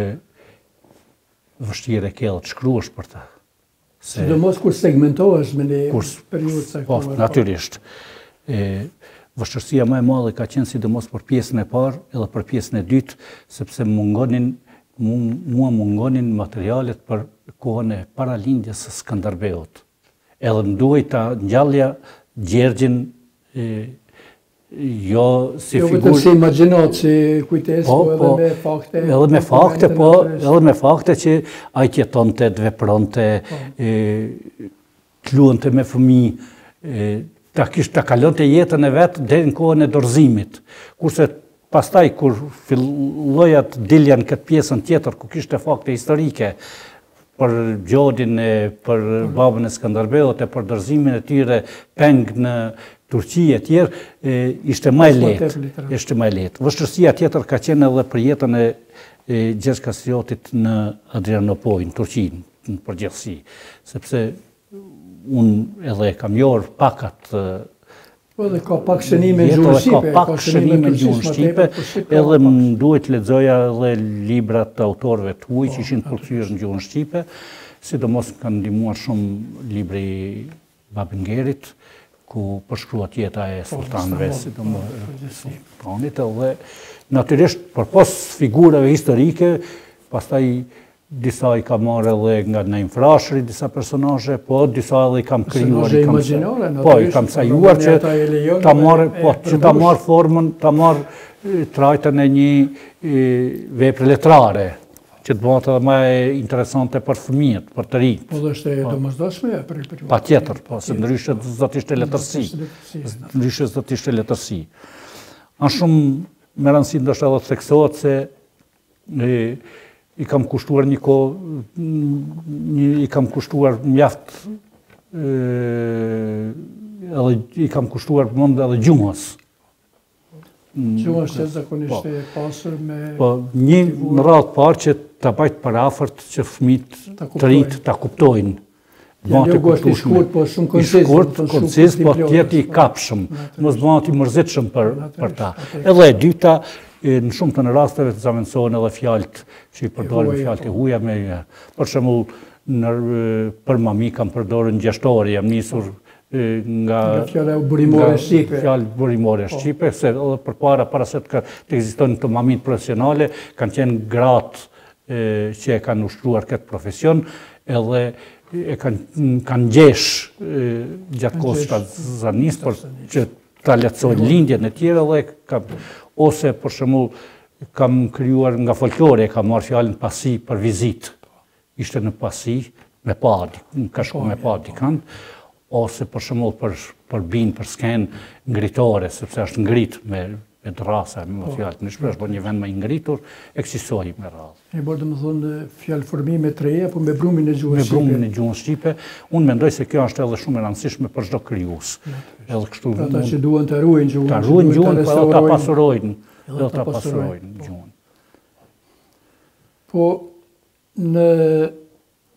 vështirë e ke të shkruash për ta. Sidomos kur segmentohesh me një periudhë caktuar. Po, natyrisht. Vështirësia më e madhe ka qenë sidomos për pjesën e parë edhe për pjesën e dytë, sepse mua mungonin materialet për kohën e paralindjes së Skënderbeut. Edhe më duhej ta ngjallja Gjergjin jo si figurë. Jo vetëm si imagjinat, si kujtesë, po edhe me fakte. Edhe me fakte që ai jetonte, vepronte, të luante me fëmijë, ta kalonte jetën e vet deri në kohën e dorëzimit. Kurse pastaj, kur filloja të dilja në këtë pjesën tjetër, ku kishte fakte historike, për gjodin për babën e Skënderbeut e për dorëzimin e tyre peng në Turqi e tjerë, ishte më e lehtë. Vështirësia tjetër ka qenë edhe për jetën e Gjergj Kastriotit në Adrianopol, në Turqi, në përgjithësi, sepse unë edhe kam njohur pakat. Po dhe ka pak shënime në gjuhën shqipe. Ka pak shënime në gjuhën shqipe, edhe më duhet lexoja edhe librat të autorëve të huaj që ishin përkthyer në gjuhën shqipe, sidomos kanë ndihmuar shumë libri Babingerit, ku përshkruat jeta e sultanëve, sidomos sultanit, edhe natyrisht përpos figurave historike, pastaj disa i kam marrë edhe nga Naim Frashëri, disa personazhe, po disa edhe i kam krijuar, i kam sajuar që ta marr formën, ta marr trajtën e një vepre letrare, që të bëhet edhe më interesante për fëmijët, për të rinjt. Po dhe është e domosdoshme për periudhën. Patjetër, po, se ndryshe do të ishte letërsi. Është shumë me rëndësi ndoshta edhe të theksohet se i kam kushtuar një kohë, i kam kushtuar mjaft, i kam kushtuar mund edhe gjumës. Gjumës që zakonisht e pasur me... Po, një në radhë parë që ta bajt për afërt që fëmijët të rinjt ta kuptojnë. Jo është i shkurt, po shumë koncis. I shkurt, koncis, po tjetë i kapshëm, mos bëhet i mërzitshëm për ta. Edhe e dyta, në shumë të në rasteve të zavendësohen edhe fjalët që i përdorin fjalët e huaja me, për shembull, për mami kam përdorur ngjashtori, jam nisur nga fjala burimore shqipe. Fjalë burimore shqipe, se edhe para se të ekzistojnë të mamit profesionale, kanë qenë gratë që e kanë ushtruar këtë profesion, edhe e kanë gjesh gjatë kohës shtazanisë, por që ta lehtësojnë lindjen e tjera, dhe ose për shembull kam krijuar nga folklore, kam marrë fjalën pasi për vizitë. Ishte në pasi me pa, ka shku me pa dikant, ose për shembull për binë, për skenë ngritore, sepse është ngrit me e drasa, me fjallë, në shpesh, po një vend më ingritur, eksistoi me radhë. E bërë dhe më thonë fjallë formime të reja, po me brumin e gjuhës shqipe. Me brumin e gjuhës shqipe, unë mendoj se kjo është edhe shumë e rëndësishme për çdo krijues. Edhe kështu. Ata që duan të ruajnë gjuhën. Ta ruajnë gjuhën, po edhe ta pasurojnë. Edhe ta pasurojnë gjuhën. Po në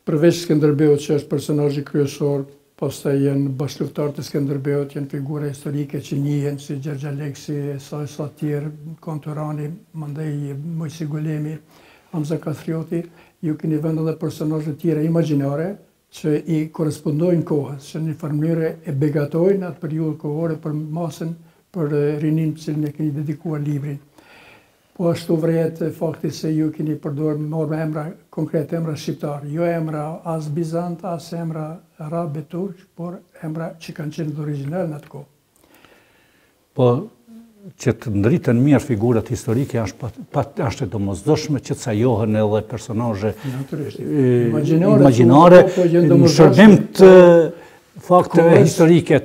përveç Skënderbeut që është personazhi kryesor, pastaj janë bashkëluftarët e Skënderbeut, janë figura historike që njihen si Gjergj Aleksi, sa tjerë, Konturani, mandej Mojsi Golemi, Hamza Kastrioti, ju keni vënë edhe personazhe tjera imagjinare që i korespondojnë kohës, që në një mënyrë e begatojnë atë periudhë kohore për masën, për rinin që ne keni dedikuar librin. Po ashtu vret fakti se ju keni përdorur me emra konkret, emra shqiptar, jo emra as bizant, as emra arab e turq, por emra që kanë qenë të origjinal në atë kohë. Po që të ndritën mirë figurat historike është e domosdoshme që të cajohen edhe personazhe imagjinare në shërbim të fakteve historike,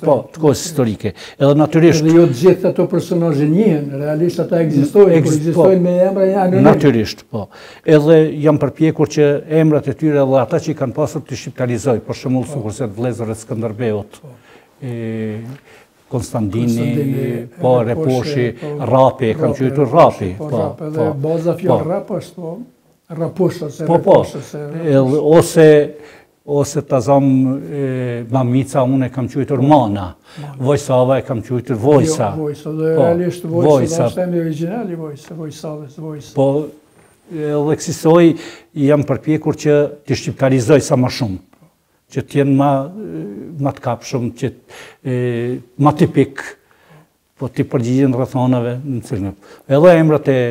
po, të kohës historike. Edhe natyrisht... Edhe jo të gjithë ato personazhe njihen, realisht ata ekzistojnë, por ekzistojnë me emra janë. Natyrisht, po. Edhe jam përpjekur që emrat e tyre edhe ata që i kanë pasur të shqiptarizoj, për shembull sikurse të vëllezërve të Skënderbeut, Konstantini, po, Reposhi, Rapi, kam quajtur Rapi. Edhe baza fjalë rap është raposh ose reposh. Ose ta zam Mamica, unë e kam quajtur Mana. Vojsava e kam quajtur Vojsa. Vojsa, dhe realisht Vojsa është emri origjinal i Vojsavës, Vojsa. Po, edhe eksistoi, jam përpjekur që të shqiptarizoj sa më shumë, që t'jenë ma të kapshëm, që ma tipik, po t'i përgjigjen rrethonave në cilën. Edhe emrat e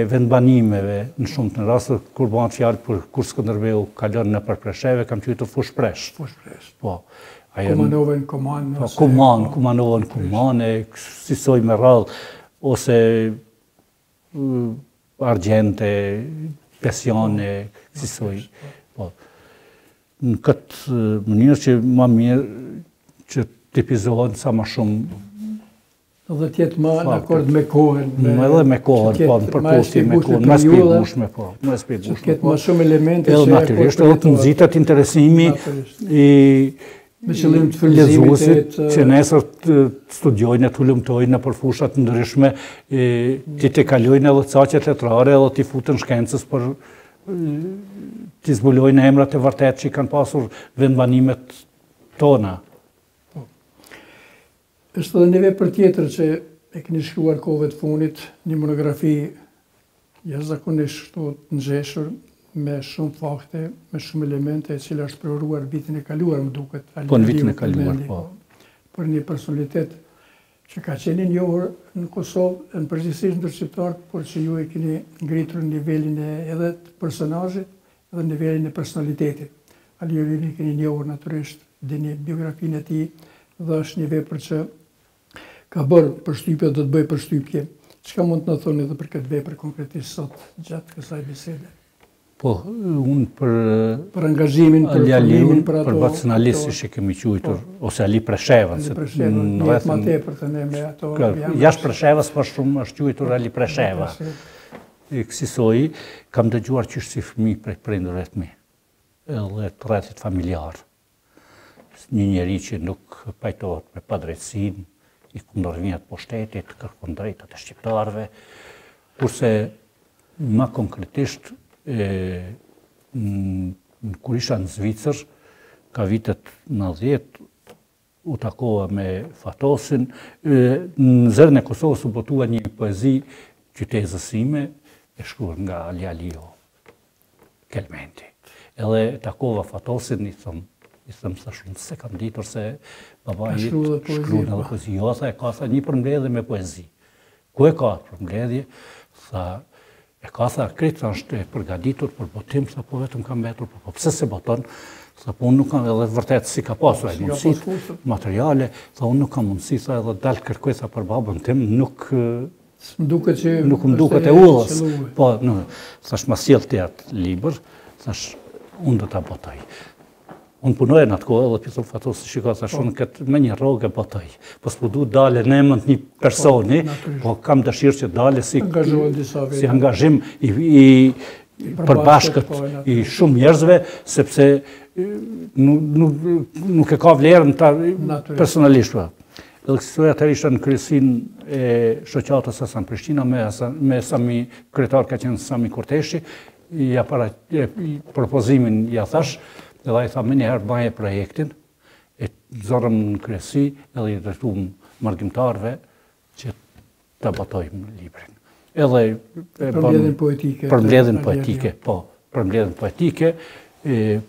vendbanimeve në shumë të rastet, kur bëhet fjalë për kur Skënderbeu kalon në për Presheve, kam quajtur Fushpresh. Fushpresh. Po. Komanoven Koman. Komanoven Koman, eksistoi me radhë, ose Argjente, Pesiane, eksistoi. Po. Në këtë mënyrë që ma mirë që tipizohen sa ma shumë. Dhe tjetë ma në akord me kohën. Edhe me kohën, po, në përposti me kohën, më spjegueshme, po. Që ketë ma shumë elemente që... Edhe natyrisht, edhe të nëzitat interesimi me qëllim të lezuesit që nesër të studiojnë, të hullumtojnë në përfushat ndryshme, ti të kalojnë edhe caqet letrare edhe ti futën shkencës për të zbulojnë emrat e vërtet që i kanë pasur vendbanimet tona. Është edhe një vepër tjetër që e keni shkruar kohëve të funit, një monografi jashtëzakonisht të nxeshur, me shumë fakte, me shumë elemente, e cila është provuar vitin e kaluar, më duket. Po, në vitin e kaluar, po. Për një personalitet që ka qenë njohur në Kosovë, në përgjithësisht ndër shqiptarët, por që ju e keni ngritur në nivelin edhe të personazhit, edhe në nivelin e personalitetit. Aliorin e keni njohur natyrisht, dini biografinë e tij, dhe është një vepër që ka bërë përshtypje, do të bëjë përshtypje. Çka mund të na thoni edhe për këtë vepër konkretisht sot gjatë kësaj bisede? Po, unë për angazhimin, për formimin, për nacionalistë që kemi quajtur, ose Ali Preshevën. Ali Preshevën, jetë ma tepër të ne me ato... Jashtë Preshevës për shumë është quajtur Ali Presheva. Eksistoi, kam dëgjuar që është si fëmijë prej prindërve të mi, edhe të rrethit familjar. Një njeri që nuk pajtohet me padrejtësinë, i kundërvjet pushtetit, kërkon drejtat e shqiptarëve, kurse më konkretisht kur isha në Zvicër, ka vitet 90, u takova me Fatosin, në zërën e Kosovës u botua një poezi qytetësime e shkruar nga Ali Alio, Kelmenti. Edhe takova Fatosin, i thëmë sa shumë se kam ditur se baba i shkruan edhe poezi. Jo, tha, e ka tha një përmbledhje me poezi. Ku e ka përmbledhje? Tha, e ka tha, kretë është e përgatitur për botim, tha, po vetëm kam mbetur, po pse se boton? Tha, po unë nuk kam edhe vërtet si ka pasur ai mundësit, materiale, tha, unë nuk kam mundësi, tha, edhe dalë kërkuj, tha, për babën tim, nuk më duket e ullës. Po, thash, ma sjell të atë libër, thash, unë do ta botoj. Unë punoj në atë kohë edhe pitëm fatos të shikoj sa shumë këtë me një rrogë batoj. Po s'po du dale në emën një personi, po kam dëshirë që dale si angazhim i përbashkët i shumë njerëzve, sepse nuk e ka vlerën personalisht. Edhe kësoj atër ishte në kryesin e shoqatës Hasan Prishtina me Sami, kryetar ka qenë Sami Kurteshi, ja para propozimin ja thash, edhe a i tha me njëherë baje projektin, e zorëm në kryesi, edhe i drejtuam margjimtarve që të batojmë librin. Edhe për mbledhjen poetike, po, për mbledhjen poetike,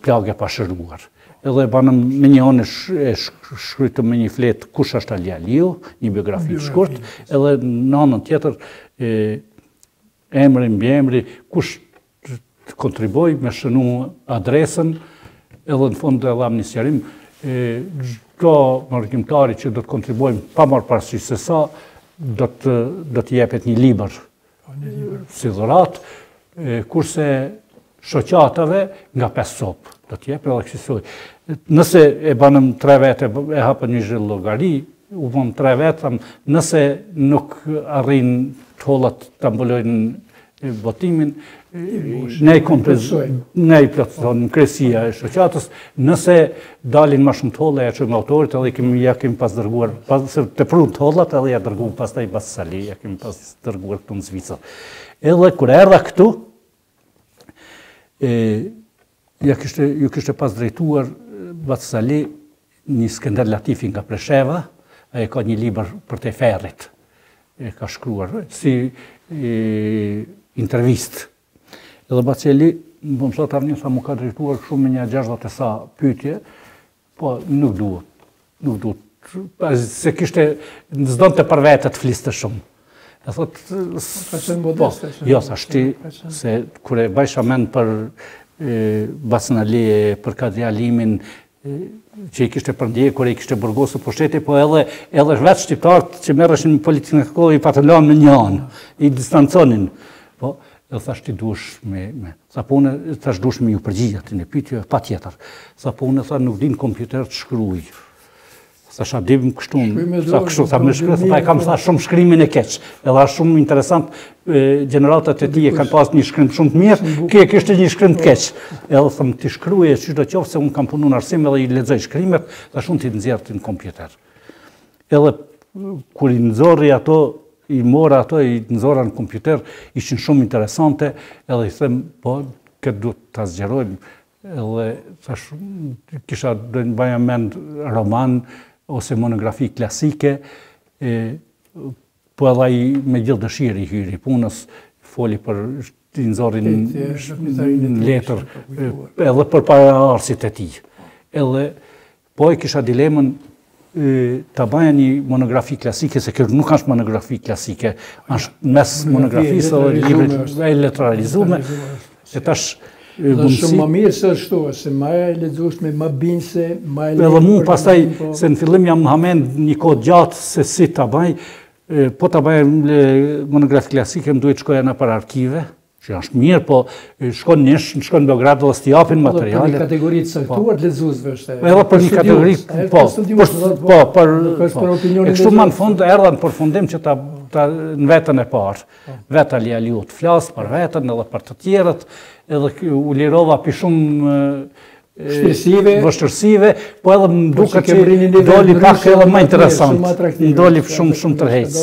plagë e pashëruar. Edhe banëm me një anë e shkrytëm me një fletë kush është Ali Aliu, një biografi shkurt, edhe në anën tjetër emri mbi emri, kush të kontriboj me shënu adresën, edhe në fund edhe amnisjarim, çdo margjimtari që do të kontribuojmë pa marrë parasysh se sa, do të jepet një libër si dhuratë, kurse shoqatave nga 5 copë do të jepet edhe kësaj. Nëse e banëm 3 vete, e hapën një zhillë llogari, u bëm 3 vete, nëse nuk arrin të hollat të mbulojnë votimin, ne i plotësojmë në kresia e shoqatës, nëse dalin ma shumë të holla e që nga autorit, edhe ja kemi pas dërguar, se të prunë të hollat, edhe ja dërguar pas taj bas Sali, ja kemi pas dërguar këtu në Zvicër. Edhe kër erdha këtu, ju kishte pas drejtuar bas Sali një Skender Latifi nga Presheva, e ka një libër për te ferrit, e ka shkruar, si intervist. Edhe Baceli, më thotë Avni, sa mu ka drejtuar shumë me një 60 e sa pyetje, po nuk duhet, se kishte, nëzdon të për vete të fliste shumë. E thotë, jo, sa shti, se kure bajsha men për Basnali, për Kadrialimin, që i kishte përndje, kure i kishte burgosë për shteti, po edhe vetë shqiptarët që merreshin në politikën e kohë i patëllon me një anë, i distanconin. Po, edhe thash ti dush sa pune, thash dush me ju përgjigja të një pyetje, pa tjetër. Sa pune, tha nuk din kompjuter të shkruaj. Thash a dim kështu, sa kështu, tha me shkruaj, tha kam tha shumë shkrimin e keq. Edhe është shumë interesant, gjeneratat e tij e kanë pas një shkrim shumë të mirë, e kishte një shkrim të keq. Edhe thëm ti shkruaje çdo qoftë se unë kam punu në arsim edhe i lexoj shkrimet, thash unë ti nxjerr në kompjuter. Edhe kur i nxorri ato, i mora ato, i nëzora në kompjuter, ishin shumë interesante, edhe i them, po, këtë duhet të zgjerojmë, edhe thash, kisha do në baja mend roman, ose monografi klasike, po edhe i me gjithë dëshirë i hyri punës, foli për të nëzorin në letër, edhe për para arsit e ti. Edhe, po e kisha dilemën, të baja një monografi klasike, se kërë nuk është monografi klasike, është mes monografisë dhe librit e letralizume, se tash Dhe shumë më mirë se shtu, se ma e lexueshme, ma binjse, ma e lexueshme. Edhe mu pastaj, se në fillim jam hamend një kohë gjatë se si të baj, po të baj monografi klasike, më duhet shkoja në për arkive, që është mirë, po shkon në Beograd dhe s'ti japin materiale. Për një kategori të saktuar të lexuesve është. Edhe për një kategori, e kështu ma në fund, erdha në përfundim që në vetën e parë. Veta li Aliu të flasë për vetën edhe për të tjerët, edhe u lirova për shumë vështërsive, po edhe më duke që doli pak edhe më interesant. Doli shumë tërheqës.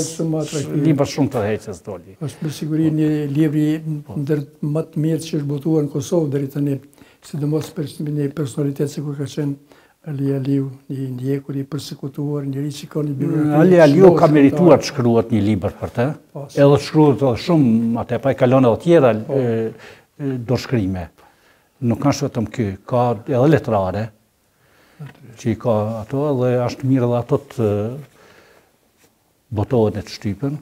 Libër shumë tërheqës doli. është për siguri një libri ndër më të mirë që është botuar në Kosovë deri tani, sidomos për një personalitet se kur ka qenë Ali Aliu, një ndjekur i përsekutuar, njëri që ka një biografi. Ali Aliu ka merituar të shkruat një libër për te, edhe të shkruat shumë, atë pa i kalon edhe tjera do shkrime. Nuk ka vetëm ky, ka edhe letrare, që i ka ato, dhe është mirë edhe ato të botohet e të shtypen.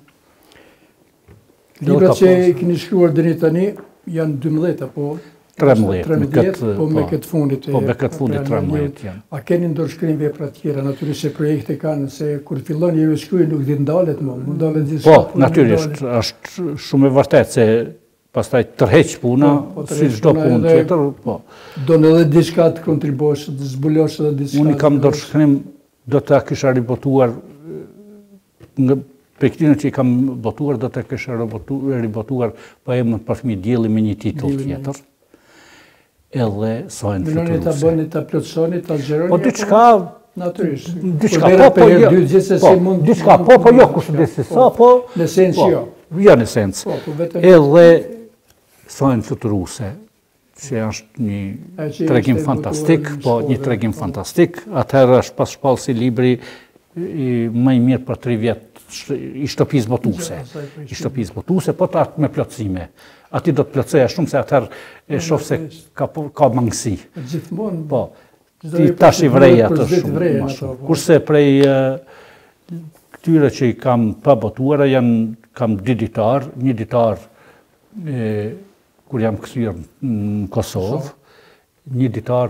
Libra që i keni shkruar deri tani janë 12 apo 13, po me këtë fundit. Po me këtë fundit 13 janë. A keni ndërshkrim vepra tjera, natyrisht se projekte kanë, se kur fillon njëri shkruaj nuk di ndalet më, ndalet gjithë. Po, natyrisht, është shumë e vërtet se pastaj tërheq puna, si çdo punë tjetër, po. Do në edhe diçka të kontribosh, të zbulosh edhe diçka. Unë kam dorë shkrim, do të kisha ribotuar, për këtinë që i kam botuar, do të kisha ribotuar poemën për fëmijë Dielli me një titull tjetër. Edhe sajnë fluturuese. Mënoni ta bëni, ta plotësoni, ta zgjeroni. Po diçka natyrisht. Diçka po, jo kush dhe se sa, po. Në esencë jo. Jo në esencë. Edhe sajnë fluturuese, që është një tregim fantastik, po një tregim fantastik. Atëherë është pas shpallë si libri më i mirë për 3 vjet i shtëpisë botuese. I shtëpisë botuese, po të atë me plotësime. Ati do të plotësoja shumë se atëherë e shoh se ka mangësi. Gjithmonë. Po. Ti tash i vrej atë shumë. Kurse prej këtyre që i kam pa botuara kam 2 ditar, një ditar kur jam kthyer në Kosovë, një ditar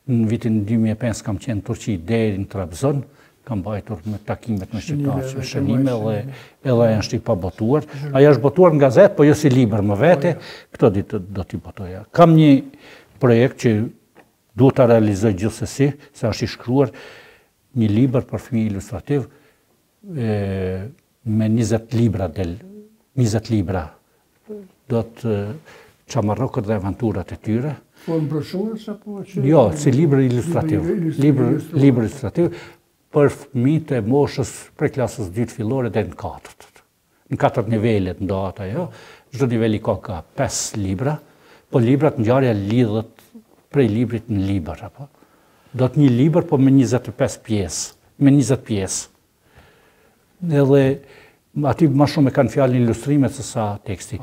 në vitin 2005 kam qenë në Turqi deri në Trabzon, kam bajtur me takimet me shqiptarë, me shënime edhe janë shti pa botuar. Aja është botuar në gazet, po jo si liber më vete, këto ditë do t'i botoja. Kam një projekt që duhet të realizoj gjithsesi, se është i shkruar një liber për fëmijë ilustrativ me 20 libra del, 20 libra. Do të qamarrokët dhe aventurat e tyre. Po në broshurës apo që? Jo, si libër ilustrativ. Libër ilustrativ për fëmijët e moshës prej klasës 2 fillore dhe në 4. Në 4 nivelet ndo ata, jo. Çdo niveli ka 5 libra, po librat ngjarja lidhet prej librit në libër apo. Do të një libër po me 25 pjesë, me 20 pjesë. Edhe aty më shumë e kanë fjalën ilustrimet se sa teksti.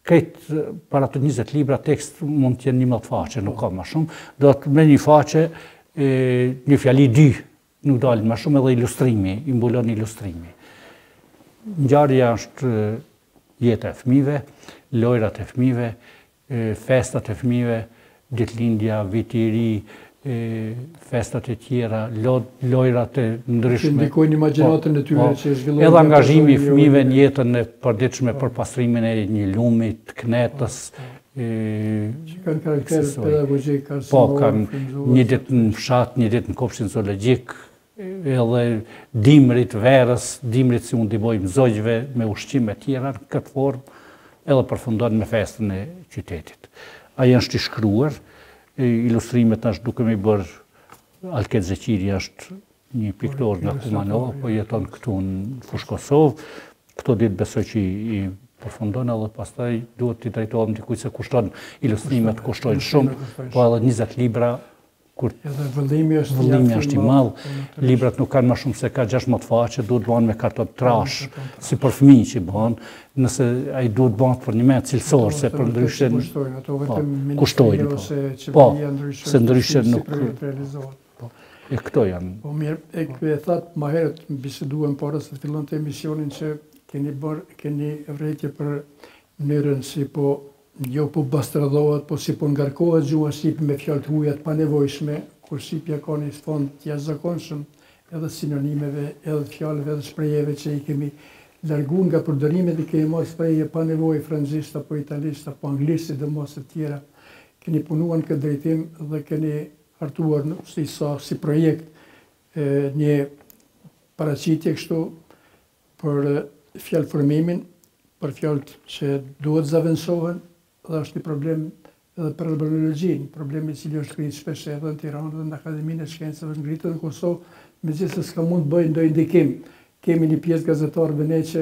Këtë para të 20 libra tekst mund të jenë 11 faqe, nuk ka më shumë. Do të me një faqe, një fjali 2, nuk dalin më shumë edhe ilustrimi, i mbulon ilustrimi. Ngjarja është jeta e fëmijëve, lojrat e fëmijëve, festat e fëmijëve, ditëlindja, viti i ri, festat e tjera, lojrat e ndryshme. Që ndikojnë imagjinatën e tyre që zhvillojnë. Edhe angazhimi i fëmijëve në jetën e përditshme për pastrimin e një lumi të knetës. Që kanë karakter pedagogjik, po, kanë një ditë në fshat, një ditë në kopshtin zoologjik, edhe dimrit verës, dimrit si unë ndihmojmë zogjve me ushqime të tjera në këtë formë, edhe përfundon me festën e qytetit. Ajo është i shkruar. Ilustrimet është duke me bërë Alket Zeqiri është një piktor nga Kumanova, po jeton këtu në fushë Kosovë. Këto ditë besoj që i përfundon edhe pastaj duhet t'i drejtohem dikujt se kushton ilustrimet, kushtojnë shumë, po edhe 20 libra kur vëllimi është i madh, librat nuk kanë më shumë se ka 16 faqe, duhet bëhen me karton trash, si për fëmijë që bëhen, nëse ai duhet bëhen për një metë cilësor, se për ndryshe kushtojnë, po, se ndryshe nuk realizohet. E këto janë. Po mirë, e thatë ma herët, biseduam para se fillon të emisionin që keni vrejtje për mënyrën si po jo po bastradhohet, po si po ngarkohet gjuha shqipe me fjalë të huaja të panevojshme, kur shqipja ka një fond të jashtëzakonshëm edhe sinonimeve, edhe fjalëve, edhe shprehjeve që i kemi larguar nga përdorimet, i kemi marrë shprehje pa nevojë francezisht apo italisht apo anglisht dhe mos të tjera. Keni punuar në këtë drejtim dhe keni hartuar si projekt një paraqitje kështu për fjalëformimin, për fjalët që duhet zavendësohen. Dhe është një problem edhe për urbanologjin, problemi i cili është ngritur shpesh edhe në Tiranë dhe në Akademinë e Shkencave, është ngritur në Kosovë, megjithëse s'ka mund të bëjë ndonjë ndikim. Kemi një pjesë gazetarëve ne që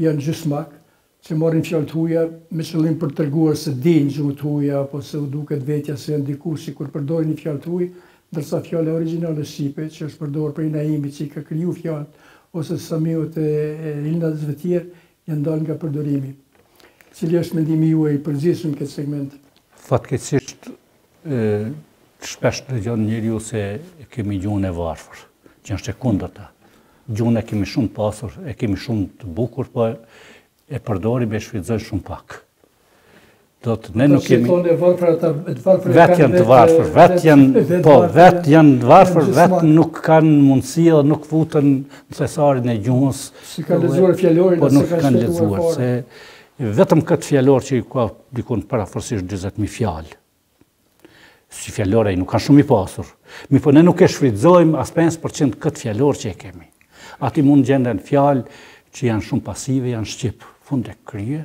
janë gjysmak, që marrin fjalë të huaja me qëllim për treguar se dinë gjuhë të huaja apo se u duket vetja se janë dikush kur përdorin një fjalë të huaj, ndërsa fjala origjinale shqipe që është përdorur prej Naimit që i ka krijuar fjalët, ose Samiut e Ilnazve të tjerë, janë dalë nga përdorimi. Cili është mendimi juaj i përgjithshëm këtë segment? Fatkeqësisht shpesh dëgjon njeriu se kemi gjuhën e varfër, që është e kundërta. Gjuhën e kemi shumë të pasur, e kemi shumë të bukur, po e përdorim e shfrytëzojmë shumë pak. Do të ne nuk kemi vetë janë të varfër, vetë janë të varfër, vetë nuk kanë mundësi dhe nuk futen në thesarin e gjuhës. Si kanë lexuar fjalorin, po nuk kanë lexuar se Vetëm këtë fjallor që i ka dikun paraforësisht 20.000 fjallë. Si fjallora i nuk kanë shumë i pasur. Mi po ne nuk e shfrytëzojmë as 5% këtë fjallor që e kemi. Ati mund gjenden fjallë që janë shumë pasive, janë shqip, fund e krye.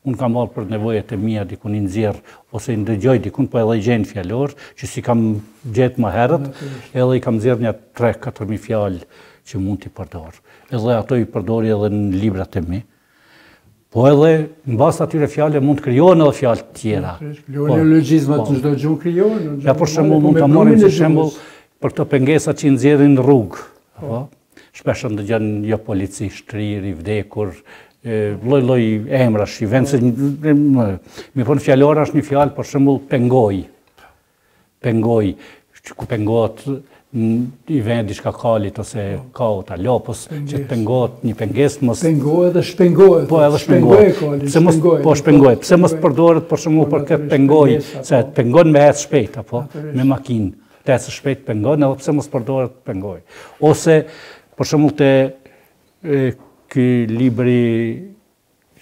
Unë kam marrë për nevojet e mia dikun i nxjerr ose i ndëgjoj dikun, po edhe i gjen fjallor, që si kam gjetë më herët, edhe i kam nxjerr një 3-4.000 fjallë që mund t'i përdor. Edhe ato i përdori edhe në librat e mi. Po edhe në bazë atyre fjallë mund të krijohen edhe fjallë tjera. Neologjizmat në çdo gjuhë krijohen. Ja për shembull mund ta marrim si shembull për këto pengesat që nxjerrin në rrugë. Shpesh ndëgjon jo polici, shtrir, i vdekur, lloj emrash, i vend se mi pon fjalora është një fjalë për shembull pengoj. Pengoj, ku pengohet i vend diçka kalit ose kaut, lopës, që pengohet një pengesë mos pengohet dhe shpengohet. Po edhe shpengohet. Pse mos po shpengohet? Pse mos përdoret për shembull për këtë pengoj, se pengon me ecë shpejt apo me makinë. Të ecë shpejt pengon, edhe pse mos përdoret pengoj. Ose për shembull te ky libri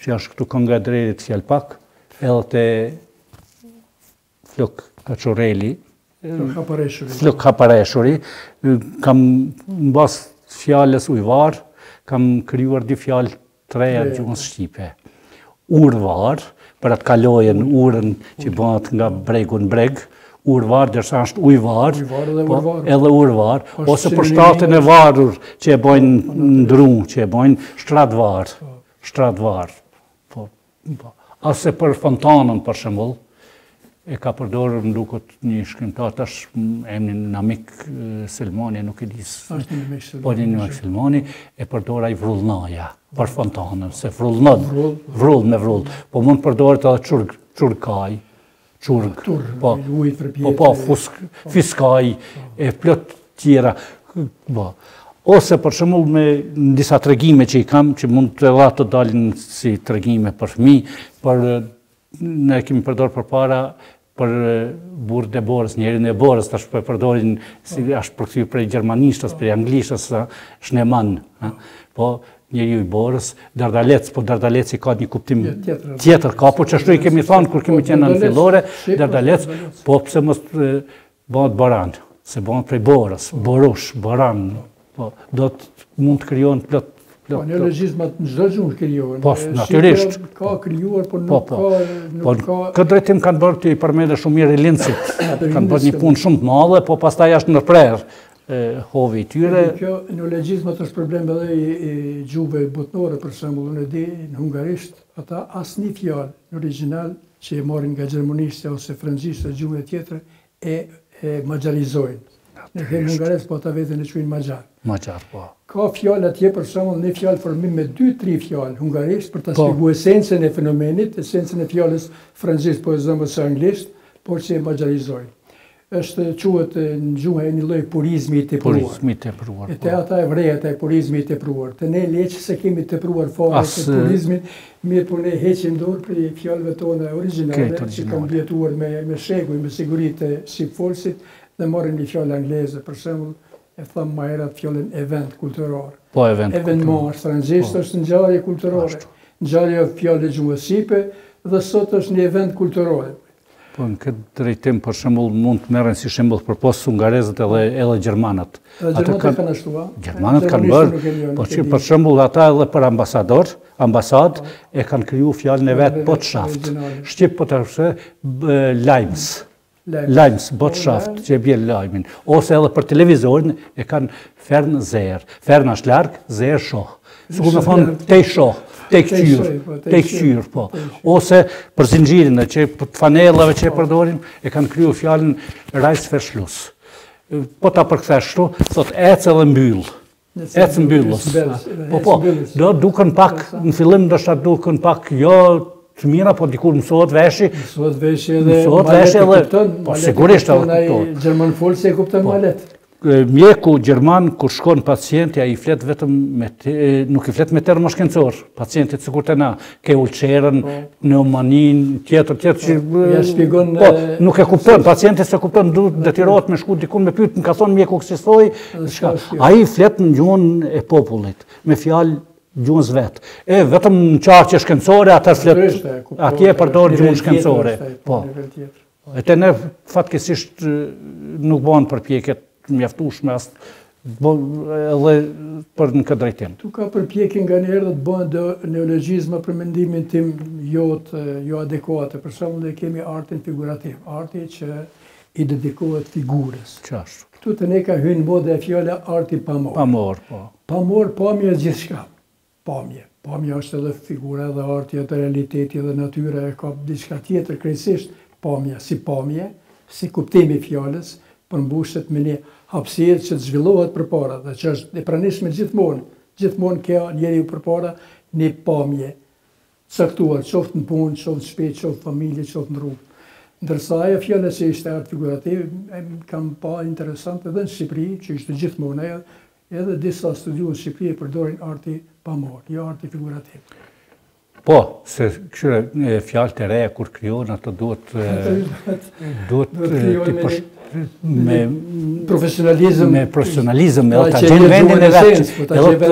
që është këtu Kënga e Drerit Fjalpak, edhe te Flok Kaçoreli, Flok Hapareshuri, kam në bazë fjalës ujvar, kam krijuar dy fjalë treja gjuhës shqipe. Urvar, për atë kalojen urën që bëhet nga bregu në breg, urvar, dërsa është ujvar, edhe urvar, ose për shtatën e varur që e bojnë ndru, që e bojnë shtratvar. Ase për fontanën, për shembull, e ka përdorur më duket një shkrimtar, tash emrin Namik Selmani, nuk e di. Po një Namik Selmani e përdor ai Vrullnaja për fontanën, se vrullnon, vrull me vrull. Po mund përdoret edhe çurkaj, çurg. Po, fiskaj e plot tjera. Ose për shembull me disa tregime që i kam, që mund të edhe të dalin si tregime për fëmijë, ne kemi përdorur përpara për burrë e borës, njerin e borës, tash po e përdorin si është përkthyer prej gjermanishtës, prej anglishtës, shneman. Po njeriu i borës, dardalec, po dardaleci ka një kuptim tjetër, ka po çashtu i kemi thënë kur kemi qenë në fillore, dardalec, po pse mos bëhet baran, se bëhet prej borës, borush, baran, po do të mund të krijohen plot. Neologjizmat në çdo gjuhë krijohen. Po, natyrisht. Ka krijuar, por nuk ka. Këtë drejtim kanë bërë të i përmendë shumë mirë Lincit. Kanë bërë një punë shumë të madhe, po pastaj është ndërprerë hovi i tyre. Kjo neologjizmat është problem edhe i gjuhëve botnore, për shembull, unë e di në hungarisht, ata asnjë fjalë në origjinal që e marrin nga gjermanishtja ose frëngjishtja ose gjuhë tjetër e maxharizojnë. Ne kemi hungarisht, po ata vetën e quajnë maxhar. Maxhar, po. Ka fjalë atje, për shembull, një fjalë formim me 2-3 fjalë hungarisht për ta shpjeguar esencën e fenomenit, esencën e fjalës frëngjisht, po e zëmë ose anglisht, por që e maxharizojnë. Është quhet në gjuhë një lloj purizmi i tepruar. Purizmi i tepruar. Te ata evrejat e purizmi i tepruar. Te ne leç se kemi tepruar fare te purizmin, mirë po ne heqim dorë për fjalëve tona origjinale që kanë vjetuar me shekuj, me siguri të shqipfolsit dhe marrin një fjalë angleze, për shembull, e thamë më herët fjalën event kulturor. Po, event kulturor. Evenement është frëngjisht, është ngjarje kulturore. Ngjarje fjalë gjuhë shqipe dhe sot është një event kulturor. Po, në këtë drejtim, për shembull, mund të merren si shembull përpos hungarezët edhe gjermanët. Gjermanët kanë ashtu, a? Gjermanët kanë bërë, po që për shembull ata edhe për ambasadë e kanë kriju fjalën e vet botschaft. Shqip po të lajms. Lajms, botschaft, që e bje lajmin. Ose edhe për televizorin e kanë fern zer. Fern është larg, zer shoh. Sikur me thonë te shoh, te këqyr, po. Ose për zinxhirin që fanellave që e përdorin, e kanë kriju fjalën Reißverschluss. Po ta përkthesh kështu, thot ec edhe mbyll. Ec mbyllës. Po, do duken pak, në fillim ndoshta duken pak jo të mira, po dikur mësohet veshi. Mësohet veshi edhe malet e kupton. Po, sigurisht edhe kupton. Gjerman folsi e kupton malet. Mjeku gjerman, kur shkon pacienti, ai flet vetëm nuk i flet me terma shkencor. Pacientit sikur të na, ke ulçerën, pneumonin, tjetër që ja shpjegon. Po, nuk e kupton, pacienti se kupton, duhet detyrohet me shku dikun me pyet, më ka thonë mjeku kësaj, ai flet në gjuhën e popullit, me fjalë gjuhës vetë. Vetëm në qarqe shkencore, atje përdor gjuhën shkencore. Po. E të ne fatkesisht nuk banë përpjekjet mjaftueshme edhe për në këtë drejtim. Tu ka përpjekje nga njerë dhe të bënë dhe neologizma për mendimin tim jo adekuate. Për shembull, ne kemi artin figurativ, arti që i dedikohet figurës. Qashtu. Këtu të ne ka hynë modë e fjala arti pamor. Pamor, po. Pamor, pamje është gjithçka. Pamje. Pamje është edhe figura, edhe arti, edhe realiteti, edhe natyra, e ka diçka tjetër krejtësisht. Pamje, si kuptimi i fjalës, përmbushet me një hapësirë që të zhvillohet përpara dhe që është e pranishme gjithmonë. Gjithmonë ka njeriu përpara një pamje caktuar, qoftë në punë, qoftë në shtëpi, qoftë në familje, qoftë në rrugë. Ndërsa ajo fjala që ishte art figurativ, kam pa interesant edhe në Shqipëri, që ishte gjithmonë ajo, edhe disa studiues në Shqipëri e përdorin arti pamor, jo arti figurativ. Po, se këshire fjalë të reja kur krijon, ato duhet me profesionalizëm, me ata gjenë vendin e vetë, edhe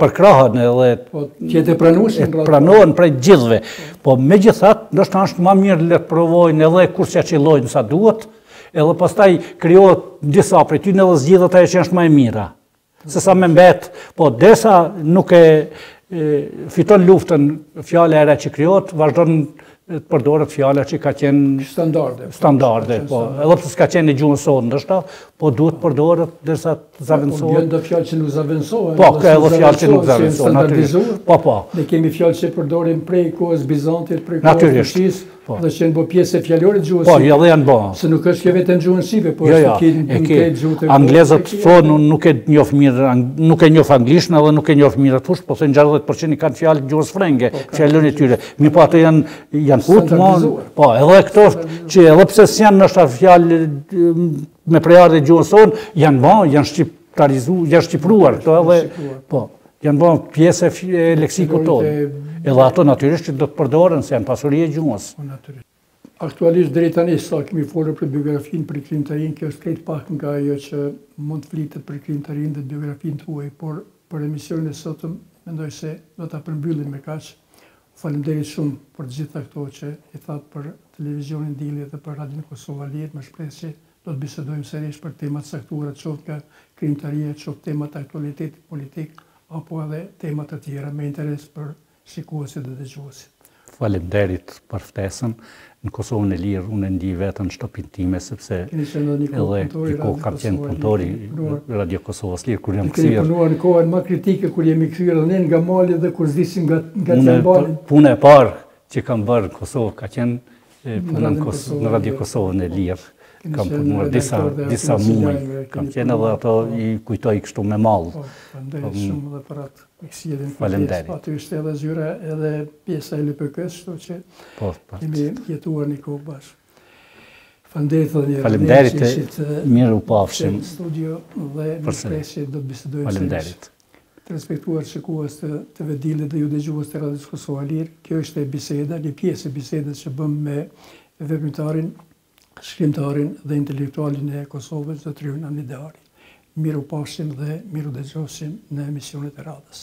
përkrahën, edhe tjetë pranohen prej gjithve. Po me gjithat, nështë është ma mirë le të provojnë edhe kur që qëllojnë sa duhet, edhe pastaj krijohet disa prej ty edhe zgjidhet ajo që është ma e mira. Se sa me mbet, po derisa nuk e fiton luftën fjala e re që krijohet, vazhdon të përdoret fjala që ka qenë standarde, po. Edhe pse s'ka qenë në gjuhën sonë ndoshta, po duhet përdoret derisa të zavendësohet. Po do fjalë që nuk zavendësohen. Po, ka edhe fjalë që nuk zavendësohen, natyrisht. Po. Ne kemi fjalë që përdorim prej kohës Bizantit, prej kohës Persis, dhe që në bo pjesë e fjallorit gjuhës. Po, edhe janë bo. Se nuk është kjo vetëm gjuhën shqipe, po është këtë gjuhët e anglezët thonë nuk e njoh mirë, nuk e njoh anglishtën edhe nuk e njoh mirë atë fushë, po se 60% i kanë fjalë gjuhës frenge, fjalën e tyre. Mi po ato janë po, edhe këto që edhe pse s'janë nështë fjalë me prejardhje gjuhës sonë, janë shqiptarizuar, janë shqipruar, këto edhe, po, janë bën pjesë e leksikut tonë. Edhe ato natyrisht që do të përdoren se janë pasuri e gjuhës. Aktualisht deri tani sa kemi folur për biografinë për shkrimtarin, kjo është krejt pak nga ajo që mund të flitet për shkrimtarin dhe biografinë tuaj, por për emisionin e sotëm mendoj se do ta përmbyllim me kaq. Faleminderit shumë për gjitha këto që i thatë për televizionin Dielli dhe për Radion Kosova Liet, me shpresë që do të bisedojmë sërish për temat saktura, qoftë nga krijimtaria, qoftë temat aktualitetit politik, apo edhe temat të tjera me interes për shikuesit dhe dëgjuesit. Faleminderit për ftesën. Në Kosovën e Lirë, unë ndi vetën shtëpinë time, sepse edhe Niko kam qenë punëtori Radio Kosovës Lirë, kur jam kësirë. Keni punuar në kohën ma kritike, kur jemi kësirë dhe ne nga mali dhe kur zdisim nga Qelbalin. Punë e parë që kam bërë në Kosovë, ka qenë punë në Radio Kosovën e Lirë. Kam punuar disa muaj, kam qenë edhe ato i kujtoj kështu me malë. Faleminderit shumë dhe për atë kësirën. Faleminderit. Aty ishte edhe zyra edhe pjesa e LPK-s, shto që kemi jetuar një kohë bashkë. Faleminderit, mirë u pafshim. Studio dhe në shpresë do të bisedojmë. Faleminderit. Të respektuar shikues të TV Dielli dhe ju dëgjues të Radios Kosova Lirë, kjo është biseda, një pjesë e bisedës që bëm me veprimtarin, shkrimtarin dhe intelektualin e Kosovës, zotrin Avni Dehari. Miru pafshim dhe miru dëgjosim në emisionet e radhës.